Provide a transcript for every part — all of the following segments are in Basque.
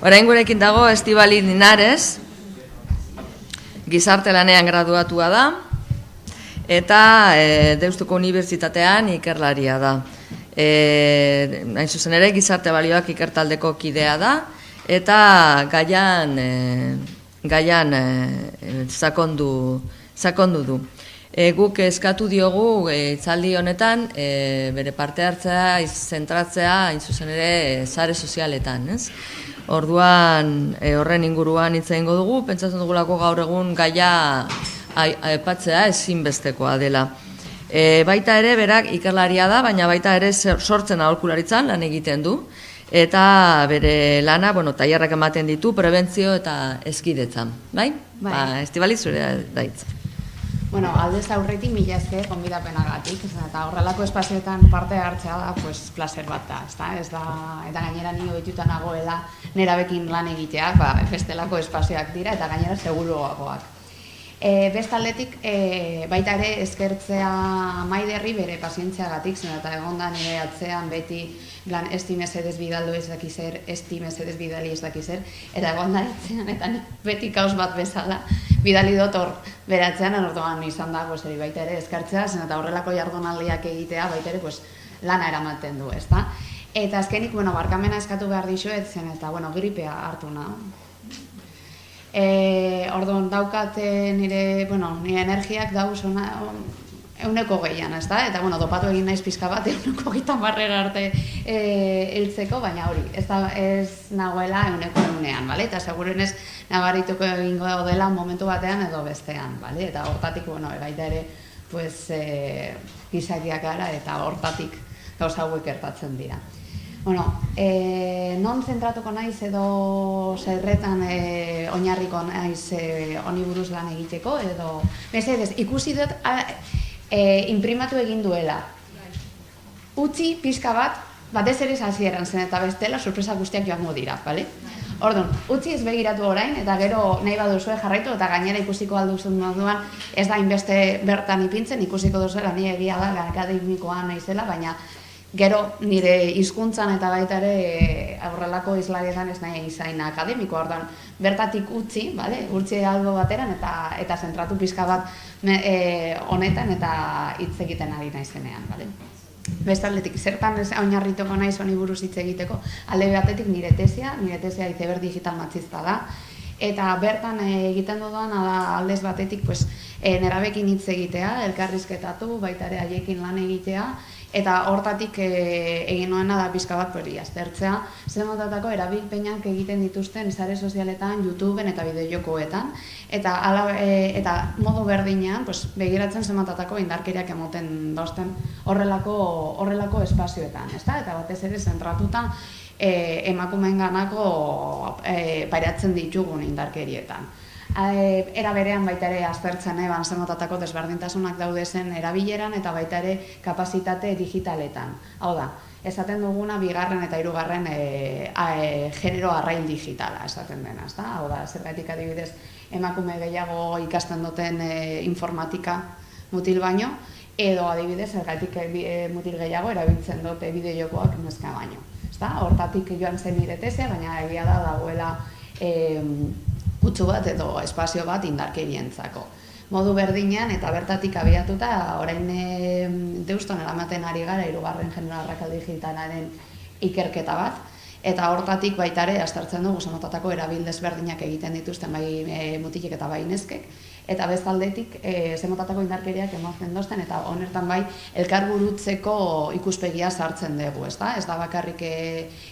Orain gurekin dago Estibali Linares, gizarte lanean graduatua da, eta Deustuko Unibertsitatean ikerlaria da. Hain zuzen ere, gizarte balioak ikertaldeko kidea da, eta gaian sakondu du. Guk eskatu diogu hitzaldi honetan bere parte hartzea, zentratzea, hain zuzen ere, sare sozialetan, ez? Orduan horren inguruan hitz egingo dugu, pentsatzen dugulako gaur egun gaia aipatzea ezinbestekoa dela. Baita ere, berak ikerlaria da, baina baita ere sortzen aholkularitzan lan egiten du, eta bere lana, tailerrak ematen ditu, prebentzio eta hezkidetzan, bai? Estibali, zure da hitza. Aldez aurretik mila esker gonbidapenagatik, eta horrelako espazioetan parte hartzea da, placer bat da, eta gainera ni ohituta nagoela nerabekin lan egitea, bestelako espazioak dira, eta gainera seguruagoak. Bestaldetik, baita ere eskertzea Maiderri bere pazientziagatik, eta egon da nire atzean beti plan esti mesedez bidaldo ez dakizer, esti mesedez bidali ez dakizer, eta egon da atzean, eta beti kaos bat bezala, bidali dut hor beratzean, orduan izan da, baita ere eskertzea, eta horrelako jardunaldiak egitea, baita ere lana eramaten du, ezta? Eta azkenik, barkamena eskatu behar dizuet zen, eta gripea hartu na. Orduan daukat nire energiak dauz euneko gehian, ezta? Eta dopatu egin naiz pizka bat, euneko 30 arte hiltzeko, baina hori, ez nagoela euneko eunean, eta segurenez nabarituko egingo dela momentu batean edo bestean, eta hortatik, baita ere, gizakiak gara eta hortatik gauza hauek gertatzen dira. Non zentratuko naiz edo zerretan oinarriko naiz honi buruz lan egiteko edo mesedez, ikusi dut inprimatu egin duela. Utzi pixka bat, batez ere hasieran zen eta bestela sorpresa guztiak joango dira, bale? Orduan, utzi ez begiratu orain eta gero nahi baduzue jarraitu eta gainera ikusiko alduzun moduan ez da inbeste bertan ipintzen, ikusiko duzuela ni egia da akademikoa naizela, baina gero nire hizkuntzan eta baita ere aurrelako islarietan ez nahi izain akademikoa, orduan bertatik utzi, urtzi albo bateran eta zentratu pixka bat honetan eta hitz egiten ari naizenean. Bestaldetik, zertan oinarrituko naiz honi buruz hitz egiteko, alde batetik nire tesia iceberg digital matxista da, eta bertan egiten dudan aldez batetik nerabekin hitz egitea, elkarrizketatu, baita ere haiekin lan egitea, eta hortatik egin nuena da pixka bat aztertzea, zer motatako erabilpenak egiten dituzten sare sozialetan, YouTubeen eta bideojokoetan, eta modu berdinean begiratzen zer motatako indarkeriak emoten dozten horrelako espazioetan, eta batez ere zentratuta emakumeenganako pairatzen ditugun indarkerietan. Era berean baita ere aztertzen zer motatako desberdintasunak daude zen erabileran eta baita ere kapazitate digitaletan. Hau da, esaten duguna bigarren eta hirugarren genero arrain digitala esaten dena, ezta? Hau da, zergatik adibidez emakume gehiago ikasten duten informatika mutil baino, edo adibidez zergatik mutil gehiago erabiltzen dute bideojokoak neska baino. Hortatik joan zen nire tesia, baina egia da dagoela kutsu bat edo espazio bat indarkerientzako. Modu berdinean eta bertatik abiatuta orain Deuston eramaten ari gara 3. genero arrakal digitalaren ikerketa bat, eta hortatik baita ere aztertzen dugu motatako erabildez berdinak egiten dituzten bai mutilek eta bai neskek, eta bestaldetik motatako indarkeriak ematen dozten, eta honertan bai elkarburutzeko ikuspegia sartzen dugu, ez da bakarrik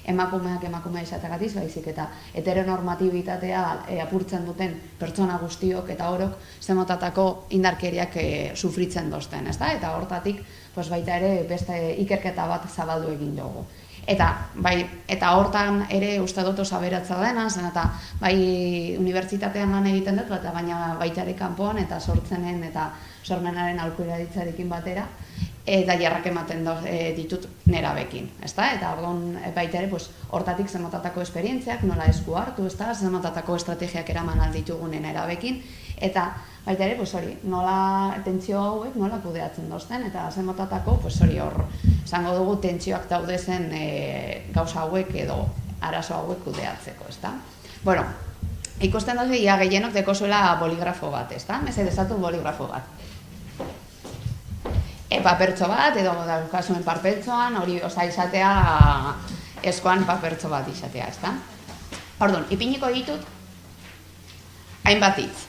emakumeak emakumea izateagatik, baizik eta heteronormatibitatea apurtzen duten pertsona guztiok eta orok motatako indarkeriak sufritzen dozten, eta hortatik baita ere beste ikerketa bat zabaldu egin dugu. Eta hortan ere uste dut oso aberatsa dena, zen eta bai unibertsitatean lan egiten dut, baina baita ere kanpoan eta sortzenen eta sormenaren aholkularitzarekin batera, eta jarrak ematen ditut nerabekin, eta orduan baita ere hortatik zer motatako esperientziak, nola esku hartu, zer motatako estrategiak eraman alditugun nerabekin, eta baita ere, nola tentsio hauek nola kudeatzen dozten, eta zer motatako hor, esango dugu tentsioak daude zen gauza hauek edo arazo hauek kudeatzeko, ezta? Bueno, ikusten dut ia gehienok dekozuela boligrafo bat, ezta? Mesedezatu boligrafo bat. Papertxo bat, edo daukazuen papertxoan, hori izatea, eskoan papertxo bat izatea, ezta? Orduan, ipiniko ditut, hainbat hitz,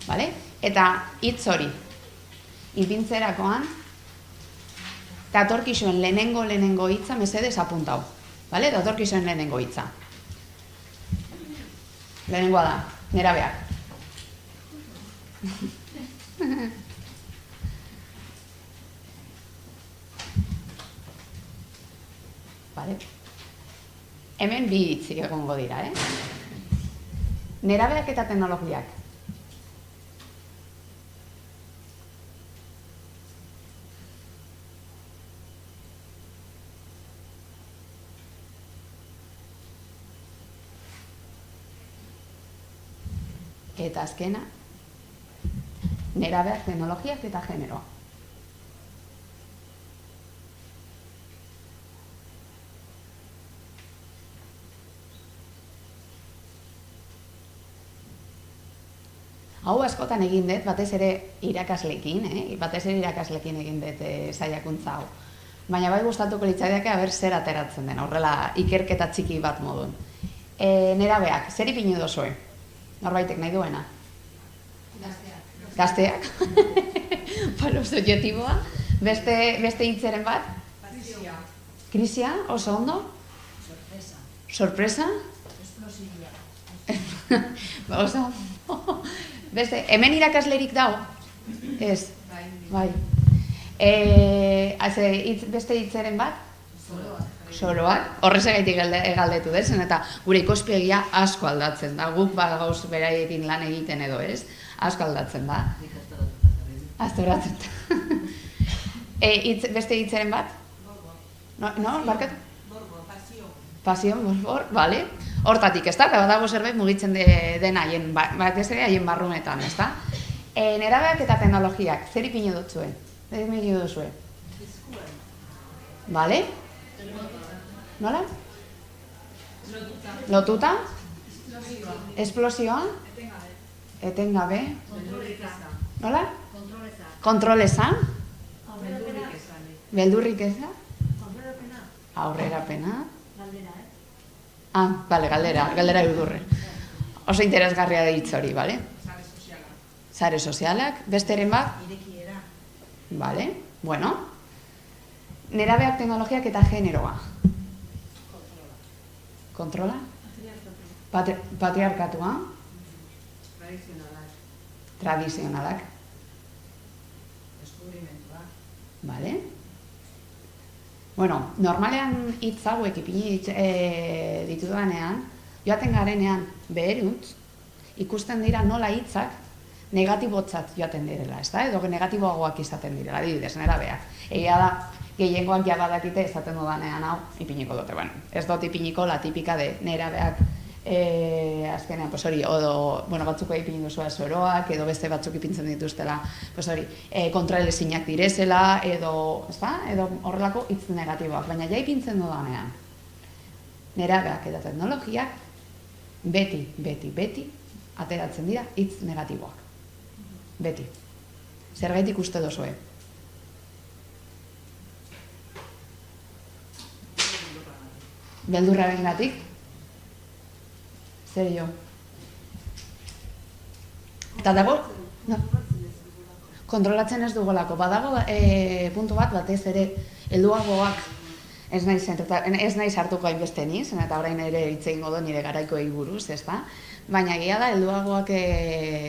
bale? Eta hitz hori, ipintzerakoan, datorkizuen lehenengo hitza mesedez apuntau, bale? Datorkizuen lehenengo hitza. Lehenengoa da, nerabeak. Vale. Hemen bi hitz egongo dira, Nerabeak eta teknologiak. Eta azkena, nerabeak, teknologiak eta generoa. Hau askotan egin dut, batez ere irakaslekin egin dut saiakuntza hau. Baina bai gustatuko litzaidake aber zer ateratzen den, horrela ikerketa txiki bat modun. Nerabeak, zer ipini duzue? Norbaitek nahi duena? Gazteak. Palo subjektiboa. Beste hitzeren bat? Krisia. Krisia, oso ondo? Sorpresa. Explosibia. Oso ondo. Beste, hemen irakaslerik dago? Ez. Bai. Beste hitzeren bat? Soroak. Horrezagaitik galdetu dezen, eta gure ikuspegia asko aldatzen da. Guk gauz beraiekin lan egiten edo ez, asko aldatzen da. Aztoratzen da. Beste hitzeren bat? No, barkatu? Borbor, pasio. Pasio, borbor, bale. Hortatik, ez da? Eta badago zerbait mugitzen den haien, batez ere haien barrunetan, ez da? Nerabeak eta teknologiak, zer ipini dutzue? Zer ipini duzue? Bale? Nola? Lotuta? Esplosioa? Etengabe? Nola? Kontroleza? Beldurrik eza? Aurrerapena? Bale, galdera eudurre. Oso interesgarria da hitz hori, bale? Sare sozialak. Besteren bat? Irekiera. Bale, bueno. Nerabeak, teknologiak eta generoa. Kontrola. Patriarkatua. Tradizionalak. Deskubrimentua. Bale. Bueno, normalean hitz hauek ipini ditudanean, joaten garenean beheruntz, ikusten dira nola hitzak negatibotzat joaten direla, ez da? Edo negatiboagoak izaten direla, adibidez, nerabeak. Egia da, gehiengoak ja badakite esaten dudanean hau, ipiniko dute, bueno, ez dut ipiniko la tipika de nerabeak azkenean, pues hori, batzuko ipini duzua soroak, edo beste batzuk ipintzen dituztela, pues hori, kontraelezinak direzela, edo horrelako hitz negatiboak, baina ja ipintzen dudanean. Nerabeak eta teknologiak beti ateratzen dira hitz negatiboak. Beti. Zergaitik uste duzue? Beldurrarengatik? Zer jo? Eta dago? Kontrolatzen ez dugolako. Badago puntu batez ere helduagoak ez naiz hartuko hainbeste niz, eta orain ere hitz egingo du nire garaikoei buruz, ezta? Baina egia da helduagoak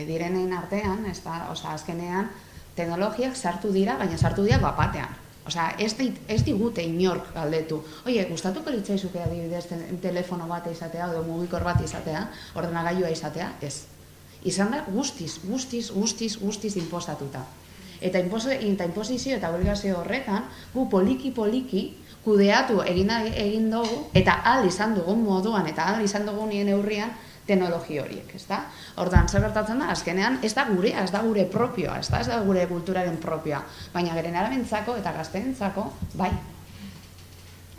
direnen artean, ezta? Osea, azkenean teknologiak sartu dira, baina sartu dira bapatean. Osea, ez digute inork galdetu. Oie, gustatuko litzaizuke adibidez telefono bat izatea, edo mugikor bat izatea, ordenagailua izatea, ez. Izan da guztiz inpostatuta. Eta inposizio eta obligazio horretan, gu poliki kudeatu egin dugu, eta ahal izan dugun moduan, eta ahal izan dugun nien neurrian, teknologi horiek, ezta? Hortan, zer gertatzen da, azkenean, ez da gurea, ez da gure propioa, ez da gure kulturaren propioa, baina geren arabentzako eta gazteentzako, bai.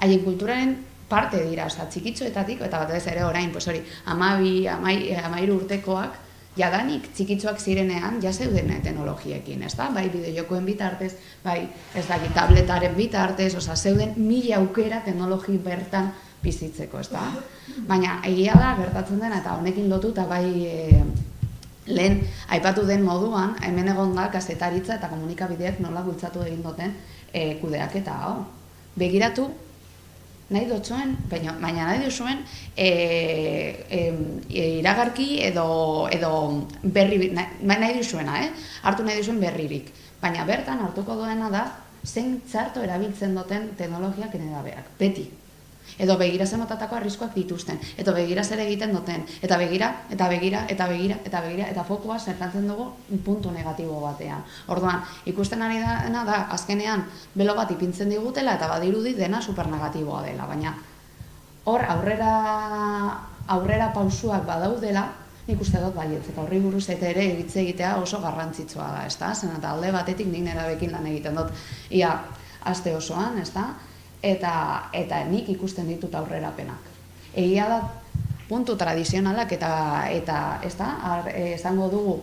Haien kulturaren parte dira, txikitxoetatik, eta batez ere orain, 12-13 urtekoak, jadanik txikitxoak zirenean, zeuden teknologiekin, ez da? Bai bideojokoen bitartez, bai ez dakit tabletaren bitartez, zeuden 1000 aukera teknologi bertan bizitzeko, ez da? Baina egia da, gertatzen dena, eta honekin lotuta bai lehen aipatu den moduan, hemen egon da kazetaritza eta komunikabideak nola bultzatu egin duten kudeaketa hau. Begiratu, nahi dutxuen, baina nahi duzuen iragarki edo berri, nahi duzuena, hartu nahi duzuen berririk. Baina bertan hartuko duena da, zein txarto erabiltzen duten teknologiak enedabeak, beti. Edo begira zemotatako arriskoak dituzten, edo begira zer egiten duten, eta begira, fokua zertantzen dugu puntu negatibo batean. Orduan, ikusten ari dena da, azkenean, belo bat ipintzen digutela, eta badirudi dena supernegatiboa dela, baina hor aurrera pausuak badaudela, nik uste dut baietzeko horri buruz eta ere hitz egitea oso garrantzitsua da, ezta? Zen eta alde batetik nik nerabekin lan egiten dut, ia aste osoan, ezta? Eta nik ikusten ditut aurrerapenak. Egia da, puntu tradizionalak eta esango dugu,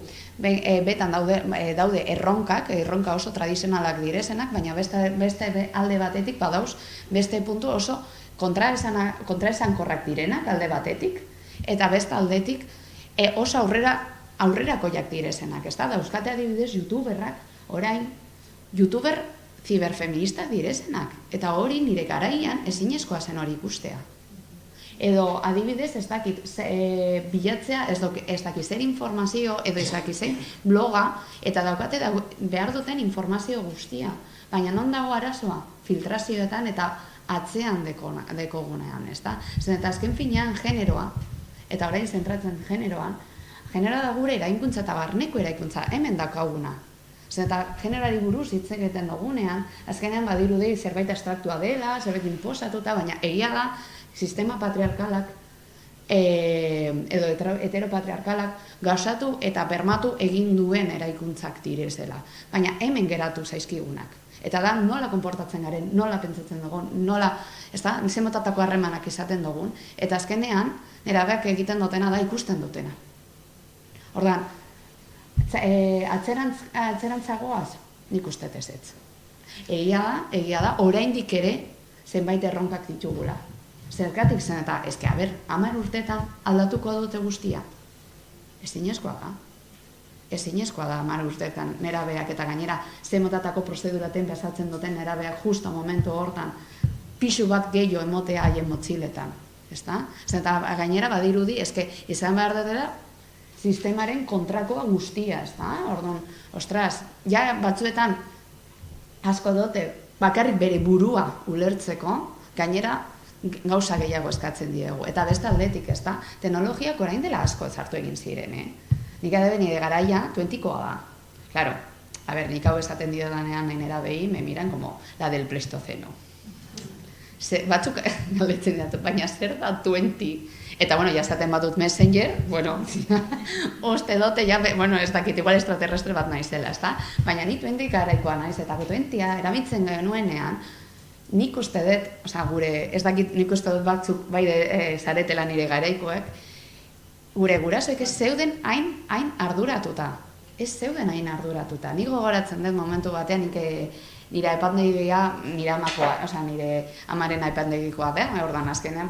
betan daude erronka oso tradizionalak direzenak, baina beste alde batetik badauz, beste puntu oso kontraesankorrak direnak alde batetik, eta beste aldetik oso aurrerakoiak direzenak, ez da? Dauzkate adibidez youtuberrak, orain, youtuber ziberfeministak direzenak, eta hori nire garaian ezinezkoa zen hori ikustea. Edo adibidez ez dakit bilatzea, ez dakit zer informazio, edo ez dakit zer bloga, eta daukate behar duten informazio guztia. Baina non dago arazoa? Filtrazioetan eta atzean dekogunean, ez da? Zen eta azken finean generoa, eta orain zentratzen generoa da gure eraikuntza eta barneko eraikuntza, hemen daukaguna. Zen eta generari buruz hitz egiten dugunean, azkenean badirudi zerbait abstraktua dela, zerbait inposatuta, baina egia da sistema patriarkalak edo heteropatriarkalak gauzatu eta bermatu egin duen eraikuntzak direzela. Baina hemen geratu zaizkigunak. Eta da nola konportatzen garen, nola pentsatzen dugun, nola, ez da, zemotatako harremanak izaten dugun, eta azkenean nerabeak egiten dutena da ikusten dutena. Ordan, atzerantzagoaz, nik uste ez. Egia da, oraindik ere zenbait erronkak ditugula. Zergatik zen eta, 10 urteetan aldatuko dute guztia. Ezinezkoa da. Ezinezkoa da 10 urteetan nerabeak eta gainera zemotatako prozeduraten pasatzen duten nerabeak justo momentu hortan pisu bat gehiago emotea haien motxiletan. Zen eta gainera badirudi, izan behar dutela, sistemaren kontrakoa guztia, ez da? Orduan, ostras, ja batzuetan asko dute bakarrik bere burua ulertzeko, gainera gauza gehiago eskatzen diegu. Eta beste aldetik, ez da? Teknologiak orain dela asko ezartu egin ziren, Nik adabe nire garaia 20koa da. Claro, nik hau esaten diodanean nahi nerabei, me miran como la del Pleistoceno. Batzuk galdetzen diatu, baina zer da 20? Eta, ja esaten batut Messenger, uste dote, ez dakit, igual extraterrestre bat naizela, ez da? Baina ni 20 garaikoa naiz, eta 20a erabiltzen genuenean, nik uste dut, gure, ez dakit, nik uste dut batzuk bai zaretela nire garaikoek, gure gurasoek ez zeuden hain arduratuta. Ez zeuden hain arduratuta. Nik gogoratzen dut momentu batean, nire aipandegia, nire amakoa, nire amaren aipandegikoa da, ordan azkenean,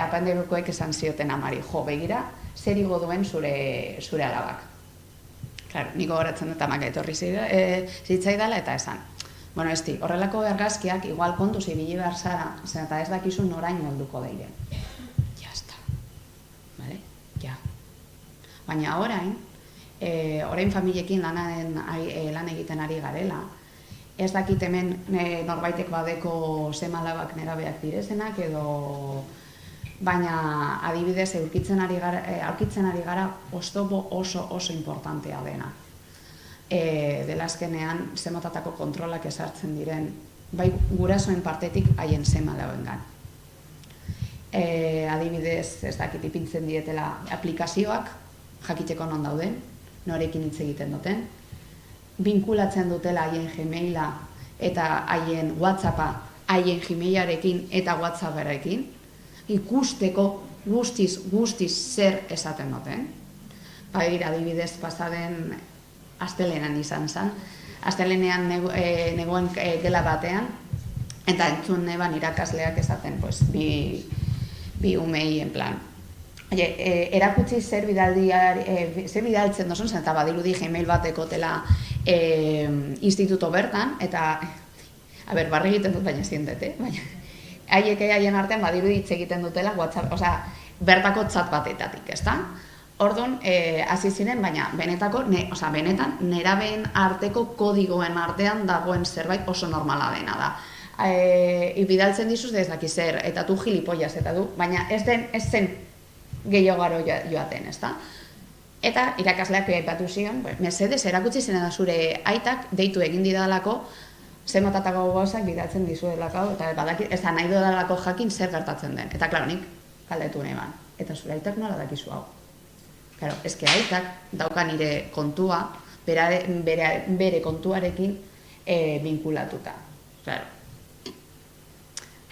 apandegikoek esan zioten amari, begira, zer igo duen zure alabak. Claro, nik gogoratzen dut amaka etorri zitzaidala eta esan. Esti, horrelako argazkiak igual kontuz ibili behar zara, eta ez dakizu noraino helduko dairen. Ya está. Vale? Ja. Baina orain familiekin lan egiten ari garela, ez dakit hemen norbaitek badeko semalabak nerabeak direzenak edo, baina adibidez aurkitzen ari gara oztopo oso importantea dena. Dela azkenean zemotatako kontrolak ezartzen diren, bai gurasoen partetik haien semalauengan. Adibidez, ez dakit ipintzen dietela aplikazioak, jakiteko non dauden, norekin hitz egiten duten, binkulatzen dutela haien Gmaila eta haien WhatsAppa haien Gmailarekin eta WhatsApparekin, ikusteko guztiz zer esaten duten. Baina, adibidez, pasaden astelenean izan zen. Astelenean negoen gela batean, eta entzun neban irakasleak esaten, bi umei, en plan. Erakutsi zer bidaltzen dozun zen, eta badirudi Gmail bateko tela instituto bertan, eta, barri egiten dut baina zientet, baina haien artean badirudi hitz egiten dutela WhatsApp, bertako chat batetatik, ezta? Orduan, hasi ziren, baina benetan nerabeen arteko kodigoen artean dagoen zerbait oso normala dena da. Bidaltzen dizuz ez daki zer, eta tu gilipollas, eta du, baina ez zen gehiago garo joaten, ezta? Eta irakasleak aipatu zion, mesedez, erakutsi zen da zure aitak deitu egin didalako, zemotatako gauzak bidaltzen dizuelako, eta ez da nahi dudalako jakin zer gertatzen den. Eta, klaro, nik galdetu nahi ban. Eta zure aitak nola dakizu hau? Claro, eske aitak dauka nire kontua, bere kontuarekin vinkulatuta. Claro.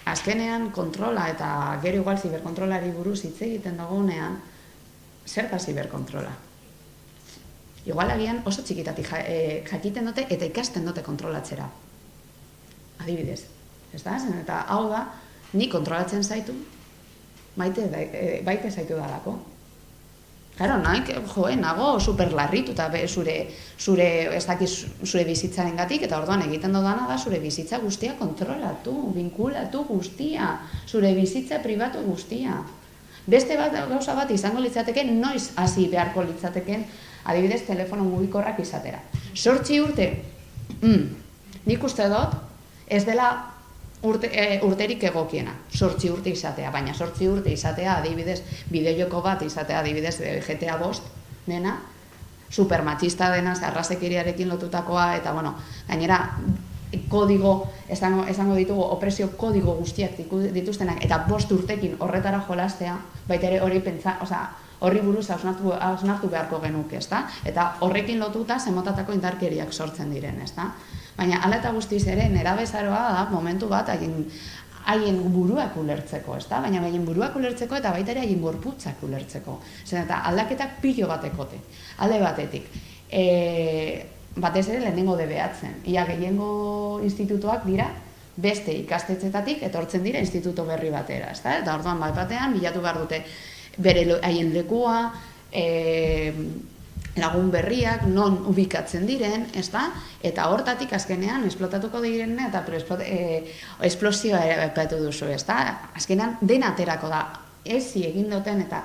Azkenean kontrola eta gero igual ziberkontrolari buruz hitz egiten dagoenean, zer da ziberkontrola? Igual agian oso txikitatik jakiten dute eta ikasten dute kontrolatzera. Adibidez, ez da? Eta hau da, ni kontrolatzen zaitu, baite zaitu dalako. Claro, nago superlarritu eta zure bizitzaren gatik, eta orduan egiten dudana da zure bizitza guztia kontrolatu, vinkulatu guztia, zure bizitza pribatu guztia. Beste gauza bat izango litzateke, noiz hasi beharko litzateken, adibidez, telefono mugikorrak izatera. 8 urte, nik uste dut, ez dela urterik egokiena, 8 urte izatea, baina 8 urte izatea, adibidez, bideojoko bat izatea, adibidez, GTA 5, nena, supermatxista dena, arrazekeriarekin lotutakoa, eta, gainera, kodigo, esango ditugu, opresio kodigo guztiak dituztenak, eta 5 urtekin horretara jolastea, baita ere horri buruz hausnartu beharko genuke, ezta? Eta horrekin lotuta zemotatako indarkeriak sortzen diren, ezta? Baina hala eta guztiz ere, nerabezaroa da momentu bat haien buruak ulertzeko, ezta? Baina haien buruak ulertzeko eta baita ere haien gorputzak ulertzeko. Zer eta aldaketak pilo batekote, alde batetik. Batez ere lehenengo debeatzen. Ia gehiengo institutuak dira beste ikastetxetatik etortzen dira instituto berri batera, ezta? Eta orduan batean bilatu behar dute bere haien lekua, lagun berriak, non ubikatzen diren, ezta? Eta hortatik azkenean esplotatuko diren eta esplosioa epatu duzu, ezta? Azkenean dena aterako da, ezi egin duten eta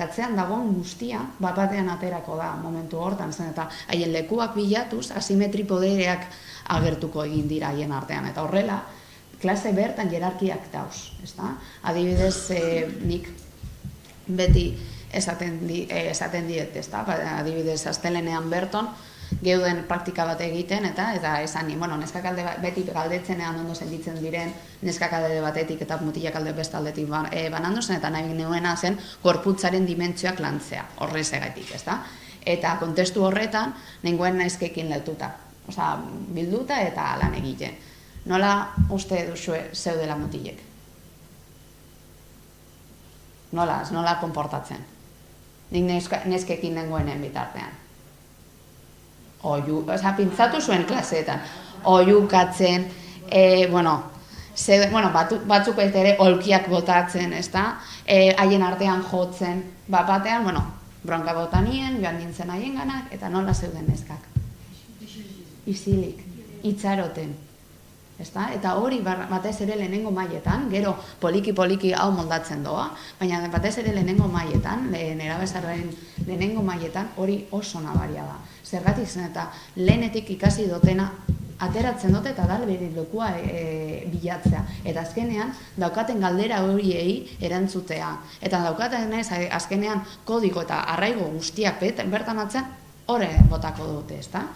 atzean dagoen guztia batean aterako da momentu hortan zen, eta haien lekuak bilatuz asimetri podereak agertuko egin dira haien artean, eta horrela klase bertan jerarkiak dauz, ezta? Adibidez, nik beti esaten diet, ezta? Adibidez, astelenean berton, geuden praktika bat egiten, eta esan ni, neskak alde beti galdetzenean ondo sentitzen diren, neskak alde batetik eta mutilak alde beste aldetik banandu zen, eta nahi nuena zen gorputzaren dimentsioak lantzea, horrezagatik, ezta? Eta kontestu horretan, nengoen neskekin letuta, bilduta eta lan egite. Nola uste duzue zeudela mutilek? Nola konportatzen? Nik neskekin nengoenen bitartean. Pintzatu zuen klaseetan. Oiukatzen, batzuk ere olkiak botatzen, ezta? Haien artean jotzen, batean, bronka botanien, joan nintzen haien ganak, eta nola zeuden neskak. Isilik, itxaroten. Eta hori batez ere lehenengo mailetan, gero poliki hau moldatzen doa, baina batez ere lehenengo mailetan, nerabezarren lehenengo mailetan, hori oso nabaria da. Zergatik zen eta lehenetik ikasi dutena ateratzen dute eta dal bere lekua bilatzea. Eta azkenean daukaten galdera horiei erantzutea. Eta daukaten azkenean kodigo eta arraigo guztiak bertan atzen horre botako dute, ezta?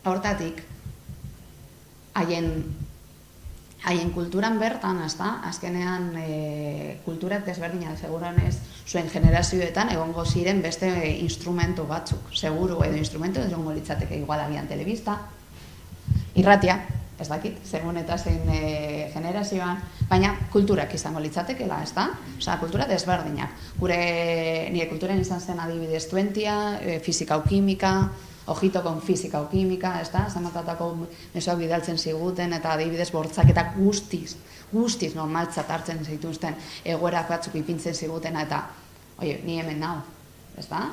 Hortatik, haien kulturan bertan, azkenean kulturak desberdinak, seguruenez zuen generazioetan egongo ziren beste instrumentu batzuk, seguru, edo instrumentu egongo litzateke igual agian telebista, irratia, ez dakit, segun eta zein generazioan, baina kulturak izango litzatekela, ez da? Osea, kultura desberdinak. Nire kulturan izan zen adibidez 20, fizika o kimika, ojito kon fizika o kimika, ez da? Zamatatako mesoak bidaltzen ziguten, eta adibidez bortzaketak guztiz normaltzat hartzen zituzten egoerak batzuk ipintzen zigutena, eta, ni hemen nau, ez da?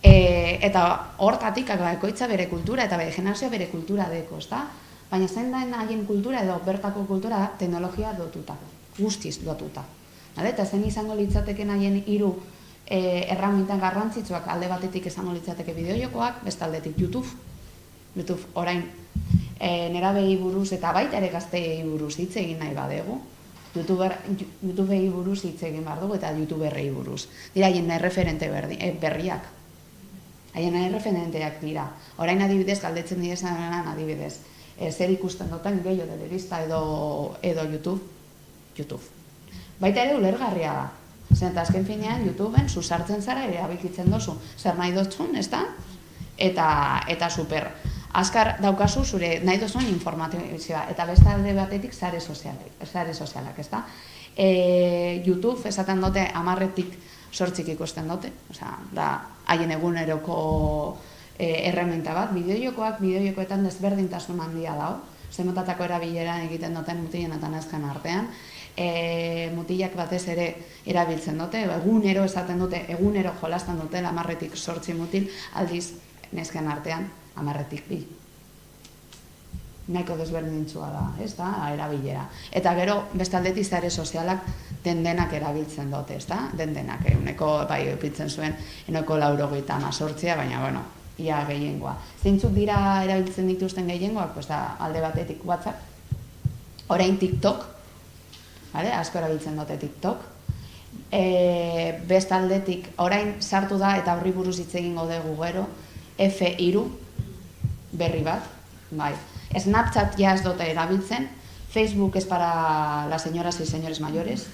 Eta hortatik ekoitza bere kultura eta bere generazioa bere kultura deko, ez da? Baina zein da haien kultura edo bertako kultura teknologia lotuta, guztiz lotuta. Eta zein izango litzateken haien hiru erramintan garrantzitsuak, alde batetik izango litzateke bideojokoak, beste aldetik YouTube orain nerabei buruz eta baita ere gazteei buruz hitz egin nahi badegu, YouTubei buruz hitz egin behar dugu eta YouTuberrei buruz. Dira haien erreferente berriak. Haien erreferenteak dira. Orain adibidez, galdetzen direzanean adibidez. Zer ikusten duten gehiago telebista edo YouTube. Baita ere ulergarria da. Zer, azken finean, YouTubeen susartzen zara erabiltzen dozu. Zer nahi dozun, ez da? Eta super. Azkar daukazu zure nahi dozun informazioa. Eta beste alde batetik sare sozialak, ez da? YouTube esaten dute 10-tik 8 ikusten dute. Osea, da haien eguneroko erreminta bat, bideojokoetan desberdintasun handia dago, zemotatako erabilera egiten duten mutilen eta nesken artean, mutilak batez ere erabiltzen dute, egunero esaten dute, egunero jolasten dute 10-tik 8 mutil, aldiz nesken artean 10-tik 2. Nahiko desberdintsua da, ez da, erabilera. Eta gero, beste aldetik sare sozialak dendenak erabiltzen dute, ez da? Dendenak, uneko, bai, epitzen zuen, eneko 98, baina, bueno, ia gehiengoa. Zeintzuk dira erabiltzen dituzten gehiengoak? Pues da, alde batetik WhatsApp, orain TikTok, asko erabiltzen dute TikTok, beste aldetik, orain sartu da eta horri buruz hitz egingo dugu gero, F3 berri bat, bai. Snapchat ya ez dute erabiltzen, Facebook es para las señoras y señores mayores.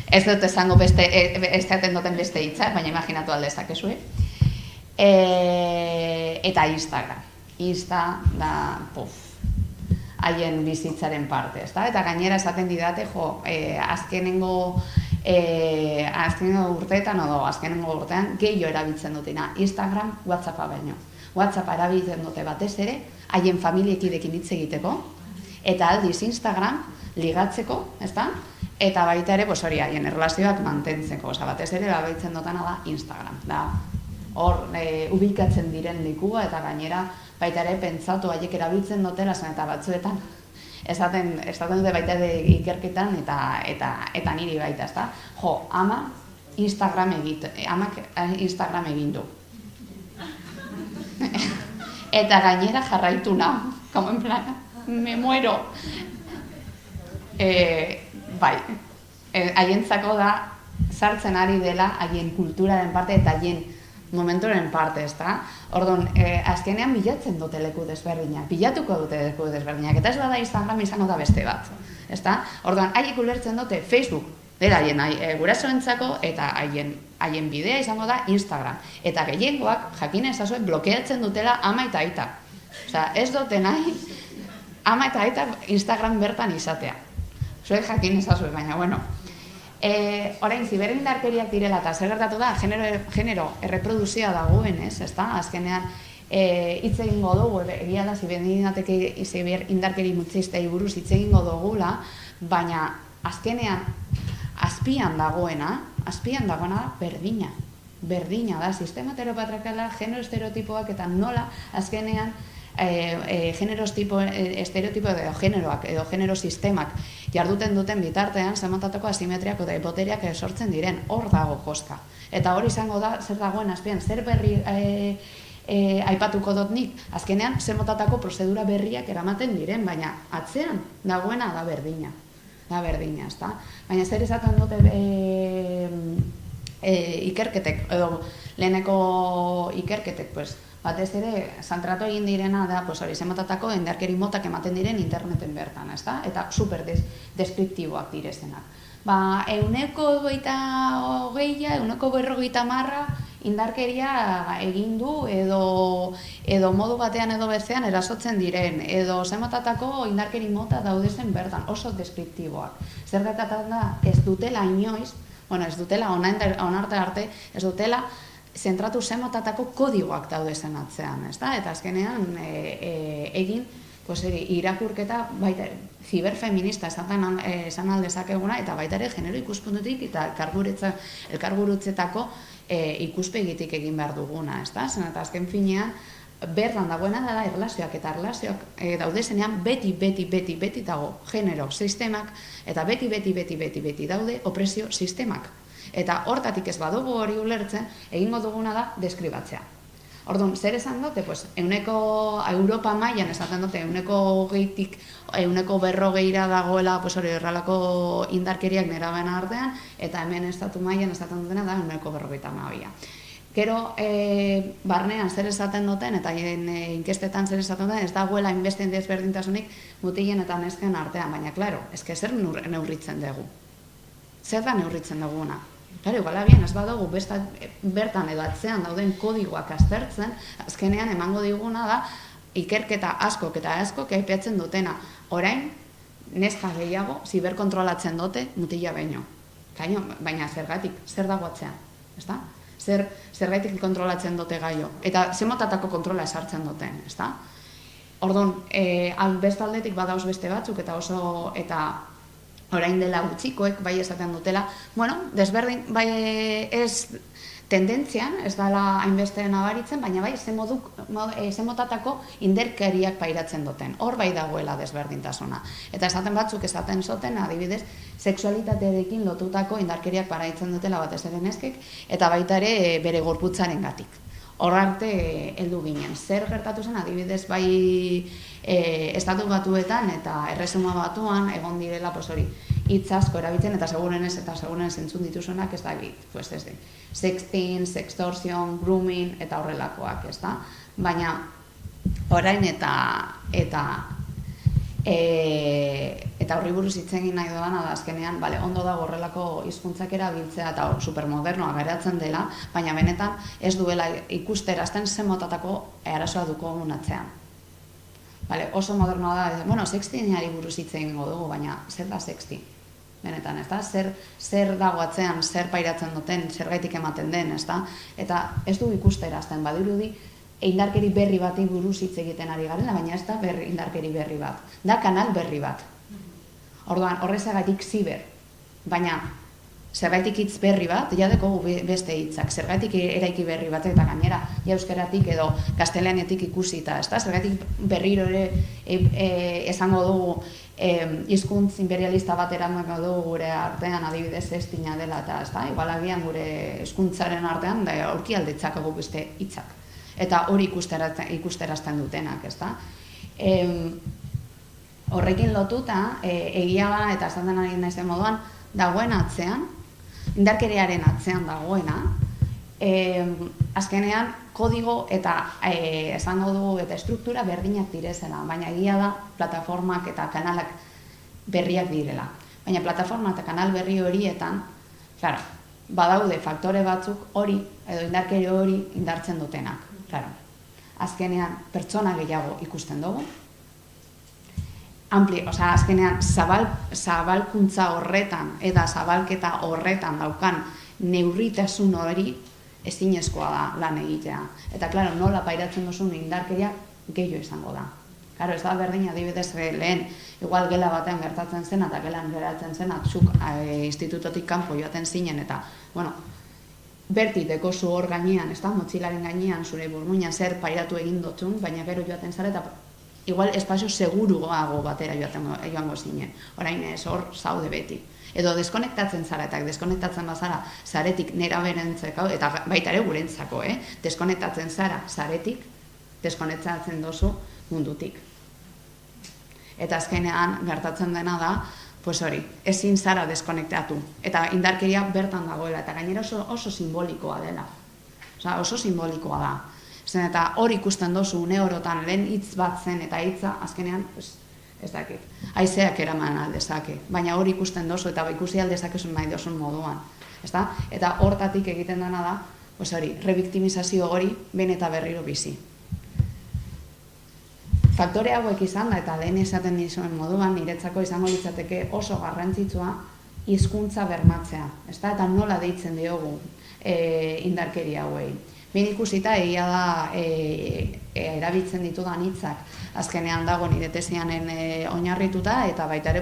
Ez dut esango estaten duten beste hitza, baina imaginatu aldezakezue. Eta Instagram. Insta da, haien bizitzaren parte, ez da? Eta gainera esaten didate, azkenengo urteetan edo azkenengo urtean gehiago erabiltzen dutena. Instagram, WhatsAppa baino. WhatsApp erabiltzen dute batez ere, haien familiekidekin hitz egiteko, eta aldiz Instagram ligatzeko, ezta? Eta baita ere, haien erlazioak mantentzeko, batez ere erabiltzen dutena da Instagram. Da, hor, ubikatzen diren likua eta gainera baita ere pentsatu haiek erabiltzen dutela zen eta batzuetan esaten dute baita ere ikerketan eta niri baita, ezta? Amak Instagram egin du. Eta gainera jarraitu nahu, como en plan, me muero. Bai, haientzako da sartzen ari dela haien kulturaren parte eta haien momenturen parte, ezta? Orduan, azkenean bilatzen dute leku desberdinak, bilatuko dute leku desberdinak, eta ez bada Instagram izango da beste bat, ezta? Orduan, haiek ulertzen dute Facebook, dela haien gurasoentzako eta haien bidea izango da Instagram. Eta gehiengoak, jakin ezazue, blokeatzen dutela ama eta aita. Osea, ez dute nahi ama eta aita Instagram bertan izatea. Zuek jakin ezazue, baina, bueno. Orain, ziberindarkeriak direla eta zer gertatu da, genero erreproduzioa dagoenez, ezta? Azkenean, hitz egingo dugu, egia da, ziberindarkeri mutzistei buruz hitz egingo dugula, baina azkenean, azpian dagoena da berdina da, sistema heteropatriarkala, genero estereotipoak eta nola azkenean genero estereotipo edo generoak edo genero sistemak jarduten duten bitartean zamatatako asimetriak eta botereak sortzen diren, hor dago koska. Eta hori izango da, zer dagoen azpian, zer berri aipatuko dut nik, azkenean zer motatako prozedura berriak eramaten diren, baina atzean dagoena da berdina. Da berdina, ezta? Baina zer esaten dute ikerketek, edo leheneko ikerketek, batez ere, zantratu egin direna da, hori zematatako indarkeri motak ematen diren interneten bertan, ezta? Eta super deskriptiboak direzenak. 120, 150 indarkeria egin du edo modu batean edo bestean erasotzen diren, edo zemotatako indarkeri mota daudezen bertan, oso deskriptiboak. Zer gertatzen da, ez dutela inoiz, ez dutela onarte arte, ez dutela zentratu zemotatako kodigoak daudezen atzean, ezta? Eta azkenean egin irakurketa baita ziberfeminista esan aldezakeguna eta baita ere genero ikuspuntutik eta elkargurutzetako ikuspegitik egin behar duguna, ezta? Zen eta azken finean bertan dagoena da erlazioak eta erlazioak daudezenean beti dago genero sistemak eta beti daude opresio sistemak. Eta hortatik ez badugu hori ulertzen, egingo duguna da deskribatzea. Orduan, zer esan dute? Europa mailan esaten dute, 20-tik 140 dagoela horrelako indarkeriak nerabeen artean, eta hemen estatu mailan esaten dutena da 152. Gero, barnean zer esaten duten, eta inkestetan zer esaten duten, ez dagoela inbeste desberdintasunik mutilen eta nesken artean, baina, klaro, eske zer neurritzen dugu? Zer da neurritzen duguna? Claro, igual agian ez badugu bertan edo atzean dauden kodigoak aztertzen, azkenean emango diguna da ikerketa askok aipatzen dutena. Orain, neska gehiago ziberkontrolatzen dute mutila baino. Baina zergatik, zer dago atzean, ezta? Zergatik kontrolatzen dute gaio, eta zemotatako kontrola esartzen duten, ezta? Orduan, bestaldetik badauz beste batzuk eta orain dela gutxikoek bai esaten dutela, desberdin, bai ez tendentzian, ez dela hainbeste nabaritzen, baina bai zemotatako indarkeriak pairatzen duten. Hor bai dagoela desberdintasuna. Eta batzuk esaten zoten, adibidez, sexualitatearekin lotutako indarkeriak pairatzen dutela batez ere neskek, eta baita ere bere gorputzaren gatik. Hor arte heldu ginen. Zer gertatu zen, adibidez, bai estatu batuetan eta erresuma batuan egon direla hitz asko erabiltzen eta segurenez entzun dituzuenak ez da sexting, sextortion, grooming eta horrelakoak, ez da? Baina orain eta horri buruz hitz egin nahi doana da azkenean, ondo dago horrelako hizkuntzak erabiltzea eta supermodernoa geratzen dela, baina benetan ez duela ikusterazten zemotatako arazoa dukogun atzean. Oso modernoa da, sextingari buruz hitz egingo dugu, baina zer da sexting? Benetan, ez da? Zer dago atzean, zer pairatzen duten, zergaitik ematen den, ez da? Eta ez du ikusterazten, badirudi, indarkeri berri bati buruz hitz egiten ari garela, baina ez da indarkeri berri bat. Da kanal berri bat. Orduan, horrezagatik ziber. Baina, zergaitik hitz berri bat, jadeko beste hitzak. Zergaitik eraiki berri bat, eta gainera, euskeratik edo gaztelaniatik ikusita, ez da? Zergaitik berriro ere esango dugu hizkuntz imperialista bat eramango dugu gure artean adibidez estina dela, eta ez da? Igual agian gure hizkuntzaren artean aurki aldetzakago beste hitzak. Eta hori ikusterazten dutenak, ez da? Horrekin lotuta, egia da, eta esaten ari naizen moduan, dagoen atzean, indarkeriaren atzean dagoena, azkenean kodigo eta esango dugu eta estruktura berdinak direzela, baina egia da plataformak eta kanalak berriak direla. Baina plataforma eta kanal berri horietan, badaude faktore batzuk hori edo indarkeri hori indartzen dutenak. Azkenean pertsona gehiago ikusten dugu, azkenean zabalkuntza horretan eta zabalketa horretan daukan neurritasun hori ezinezkoa da lan egitea. Eta, nola pairatzen duzun indarkeria gehiago izango da. Ez da berdin adibidez lehen, igual gela batean gertatzen zena eta gelan geratzen zena, zuk institutotik kanpo joaten zinen eta, bertiteko zu hor gainean, motxilaren gainean, zure burmuinan zer pairatu egin dutxun, baina gero joaten zara eta igual espazio seguruago batera joango zinen. Orain ez hor zaude beti. Edo deskonektatzen zara eta deskonektatzen bazara zaretik nera berentzeko, eta baita ere gurentzako, deskonektatzen zara zaretik, deskonektatzen dozu mundutik. Eta azkenean gertatzen dena da, ezin zara deskonektatu. Eta indarkeria bertan dagoela, eta gainera oso simbolikoa dela. Oso simbolikoa da. Zen eta hori ikusten dozu une orotan lehen hitz bat zen eta hitza azkenean ez dakit. Haizeak eraman aldezake, baina hori ikusten dozu eta ikusi aldezakezun nahi dozun moduan. Eta hortatik egiten dena da, rebiktimizazio hori ben eta berriro bizi. Faktore hauek izan da, eta lehen esaten dizuen moduan, niretzako izango litzateke oso garrantzitsua hizkuntza bermatzea, eta nola deitzen diogu indarkeria hauei. Bin ikusita egia da erabiltzen ditudan hitzak azkenean dago nire tesianen oinarrituta eta baita ere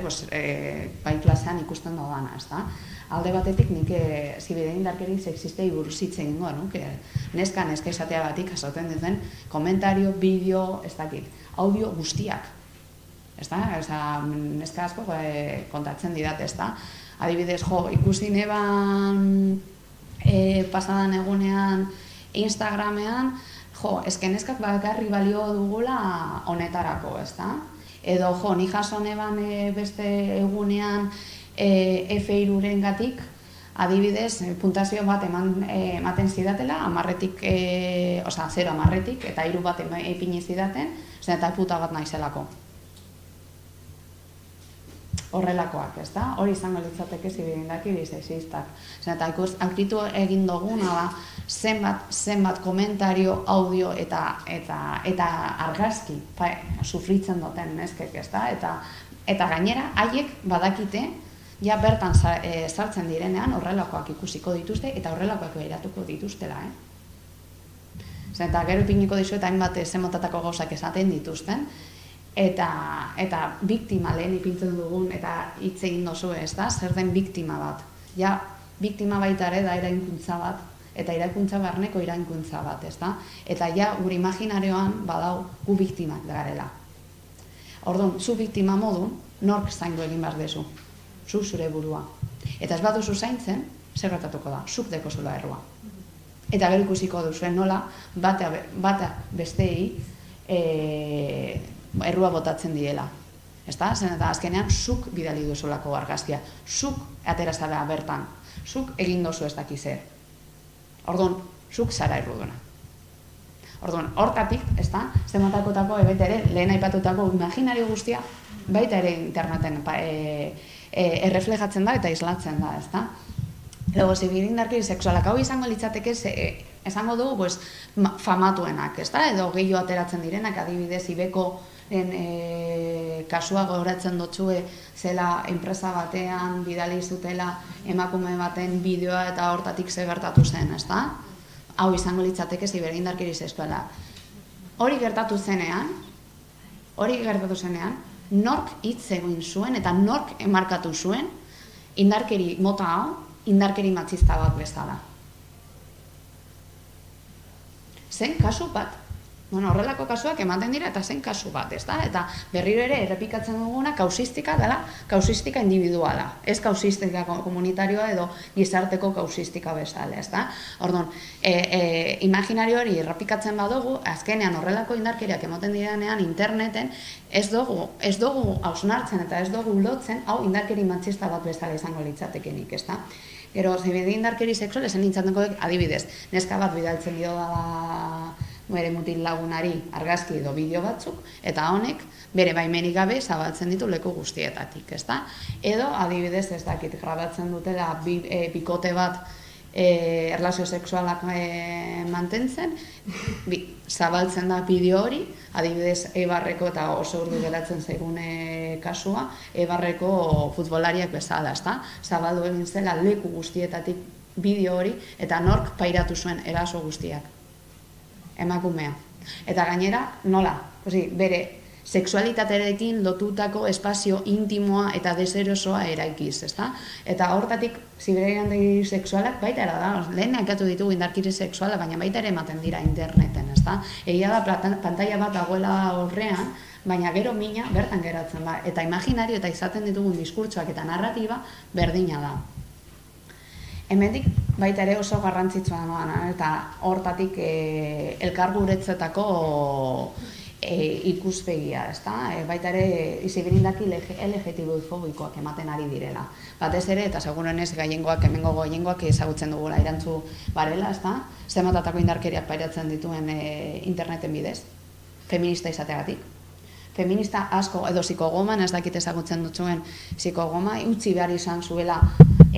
bai klasean ikusten dudana, ezta? Alde batetik nik zibide indarkeri sexistei buruz hitz egingo nuke. Neska izateagatik jasotzen duten komentario, bideo, ez dakit, audio guztiak. Neska asko kontatzen didat, ezta? Adibidez, ikusi neban pasadan egunean Instagramean, neskak bakarri balio dugula honetarako, ezta? Edo, ni jaso neban beste egunean F3-ren gatik, adibidez, puntazio bat ematen zidatela, 0-10-etik, eta 3 bat epini zidaten, eta puta bat naizelako. Horrelakoak, ezta? Hori izango litzateke zibide indarkeri sexistak. Eta aurkitu egin duguna da, zenbat komentario, audio eta argazki sufritzen duten neskek, ezta? Eta gainera, haiek badakite, ja bertan sartzen direnean horrelakoak ikusiko dituzte eta horrelakoak behiratuko dituztela. Eta gero ipiniko dizu eta hainbat zemotatako gauzak esaten dituzten, eta biktima lehen ipintzen dugun eta hitz egin dozu, ezta? Zer den biktima bat. Ja, biktima baita ere da eraikuntza bat, eta eraikuntza barneko eraikuntza bat, ezta? Eta ja, gure imaginarioan badau gu biktimak garela. Orduan, zu biktima modun, nork zaindu egin behar dezu. Zu zure burua. Eta ez baduzu zaintzen, zer gertatuko da, zuk dekozula errua. Eta gero ikusiko duzuen nola, bata besteei errua botatzen diela. Eta azkenean, zuk bidali duzulako argazkia, zuk aterazala bertan, zuk egin dozu ez daki zer. Orduan, zuk zara erruduna. Orduan, hortatik, zematakotako baita ere, lehen aipatutako imaginario guztia, baita ere interneten erreflejatzen da eta islatzen da, ezta? Lego, zibide indarkeri sexualak hau izango litzateke, esango dugu, famatuenak, ezta? Edo gehiago ateratzen direnak, adibidez, ibeko kasua gogoratzen dutxue zela enpresa batean bidali zutela emakume baten bideoa eta hortatik ze gertatu zen, ezta? Hau izango litzateke zibide indarkeri sexuala. Hori gertatu zenean, nork hitz egin zuen eta nork emarkatu zuen indarkeri mota hau, indarkeri matxista bat bezala. Zen kasu bat. Horrelako kasuak ematen dira eta zen kasu bat, ezta? Eta berriro ere errepikatzen duguna kausistika dela, kausistika individuala. Ez kausistika komunitarioa edo gizarteko kausistika bezala, ezta? Orduan, imaginario hori errepikatzen badugu, azkenean horrelako indarkeriak ematen direnean interneten, ez dugu hausnartzen eta ez dugu lotzen, hau indarkeri matxista bat bezala izango litzatekenik, ezta? Gero, zibide indarkeri sexual esan nintzateko adibidez, neska bat bidaltzen dio da bere mutil lagunari argazki edo bideo batzuk, eta honek bere baimenik gabe zabaltzen ditu leku guztietatik, ezta? Edo, adibidez, ez dakit, grabatzen dutela bikote bat erlazio sexualak mantentzen, zabaltzen da bideo hori, adibidez, Eibarreko eta oso urdu geratzen zaigun kasua, Eibarreko futbolariak bezala, ezta? Zabaldu egin zela leku guztietatik bideo hori, eta nork pairatu zuen eraso guztiak. Emakumea. Eta gainera, nola? Bere sexualitatearekin lotutako espazio intimoa eta deserosoa eraikiz, ezta? Eta hortatik, zibide indarkeri sexualak baita era da, lehen aipatu ditugu indarkeri sexuala, baina baita ere ematen dira interneten, ezta? Egia da pantaila bat dagoela horrean, baina gero mina bertan geratzen da. Eta imaginario eta izaten ditugun diskurtsoak eta narratiba berdina da. Hemendik baita ere oso garrantzitsua da, eta hortatik elkarguretzetako ikuspegia, ezta? Baita ere zibide indarkeri LGTB-fobikoak ematen ari direla. Batez ere, eta segurenez hemengo gehiengoak ezagutzen dugula irantzu barela, ezta? Zematatako indarkeriak pairatzen dituen interneten bidez, feminista izateagatik. Feminista asko, edo psikogoman, ez dakit ezagutzen dutxuen psikogoma, utzi behar izan zuela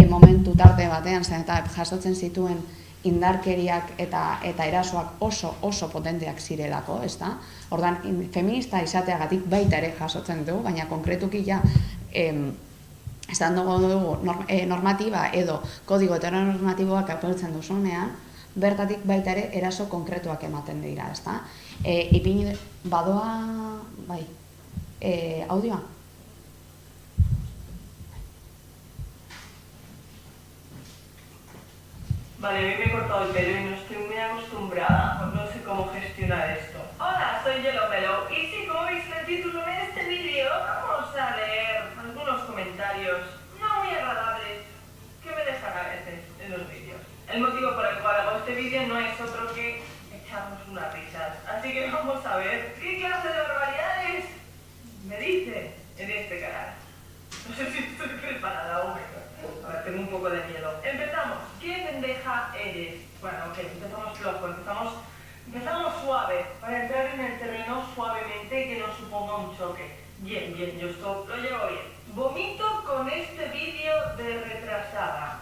momentu tarte batean, eta jasotzen zituen indarkeriak eta erasoak oso potenteak zirelako, ezta? Ordan feminista izateagatik baita ere jasotzen dugu, baina konkretuki ja esan dugu normatiba edo kodigo heteronormatiboak apurtzen duzunean, bertatik baita ere eraso konkretuak ematen dira, ezta? Ipini badoa, bai, audioa? Vale, a mí me he cortado el pelo y no estoy muy acostumbrada, no sé cómo gestionar esto. Hola, soy Yellow Mellow y sí, como veis en el título de este vídeo, vamos a leer algunos comentarios no muy agradables que me dejan a veces en los vídeos. El motivo por el cual hago este vídeo no es otro que echarnos unas risas, así que vamos a ver qué clase de barbaridades me dicen en este canal. No sé si estoy preparada aún. A ver, tengo un poco de miedo. Empezamos. ¿Qué pendeja eres? Bueno, ok, empezamos flojo, empezamos suave, para entrar en el terreno suavemente y que no suponga un choque. Bien, yo esto lo llevo bien. Vomito con este vídeo de retrasada.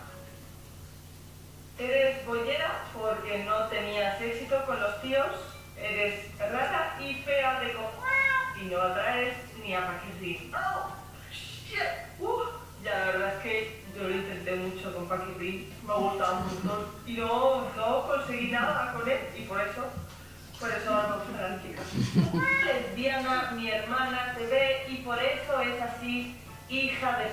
Eres bollera porque no tenías éxito con los tíos, eres rara y fea de cojones y no atraes ni a Paquirri. ¡Oh! ¡Shit! Ya, la verdad es que yo lo intenté mucho con Paquirri, me gustaba mucho y no conseguí nada con él y por eso ando franquita. Lesbiana, mi hermana te ve y por eso es así, hija de...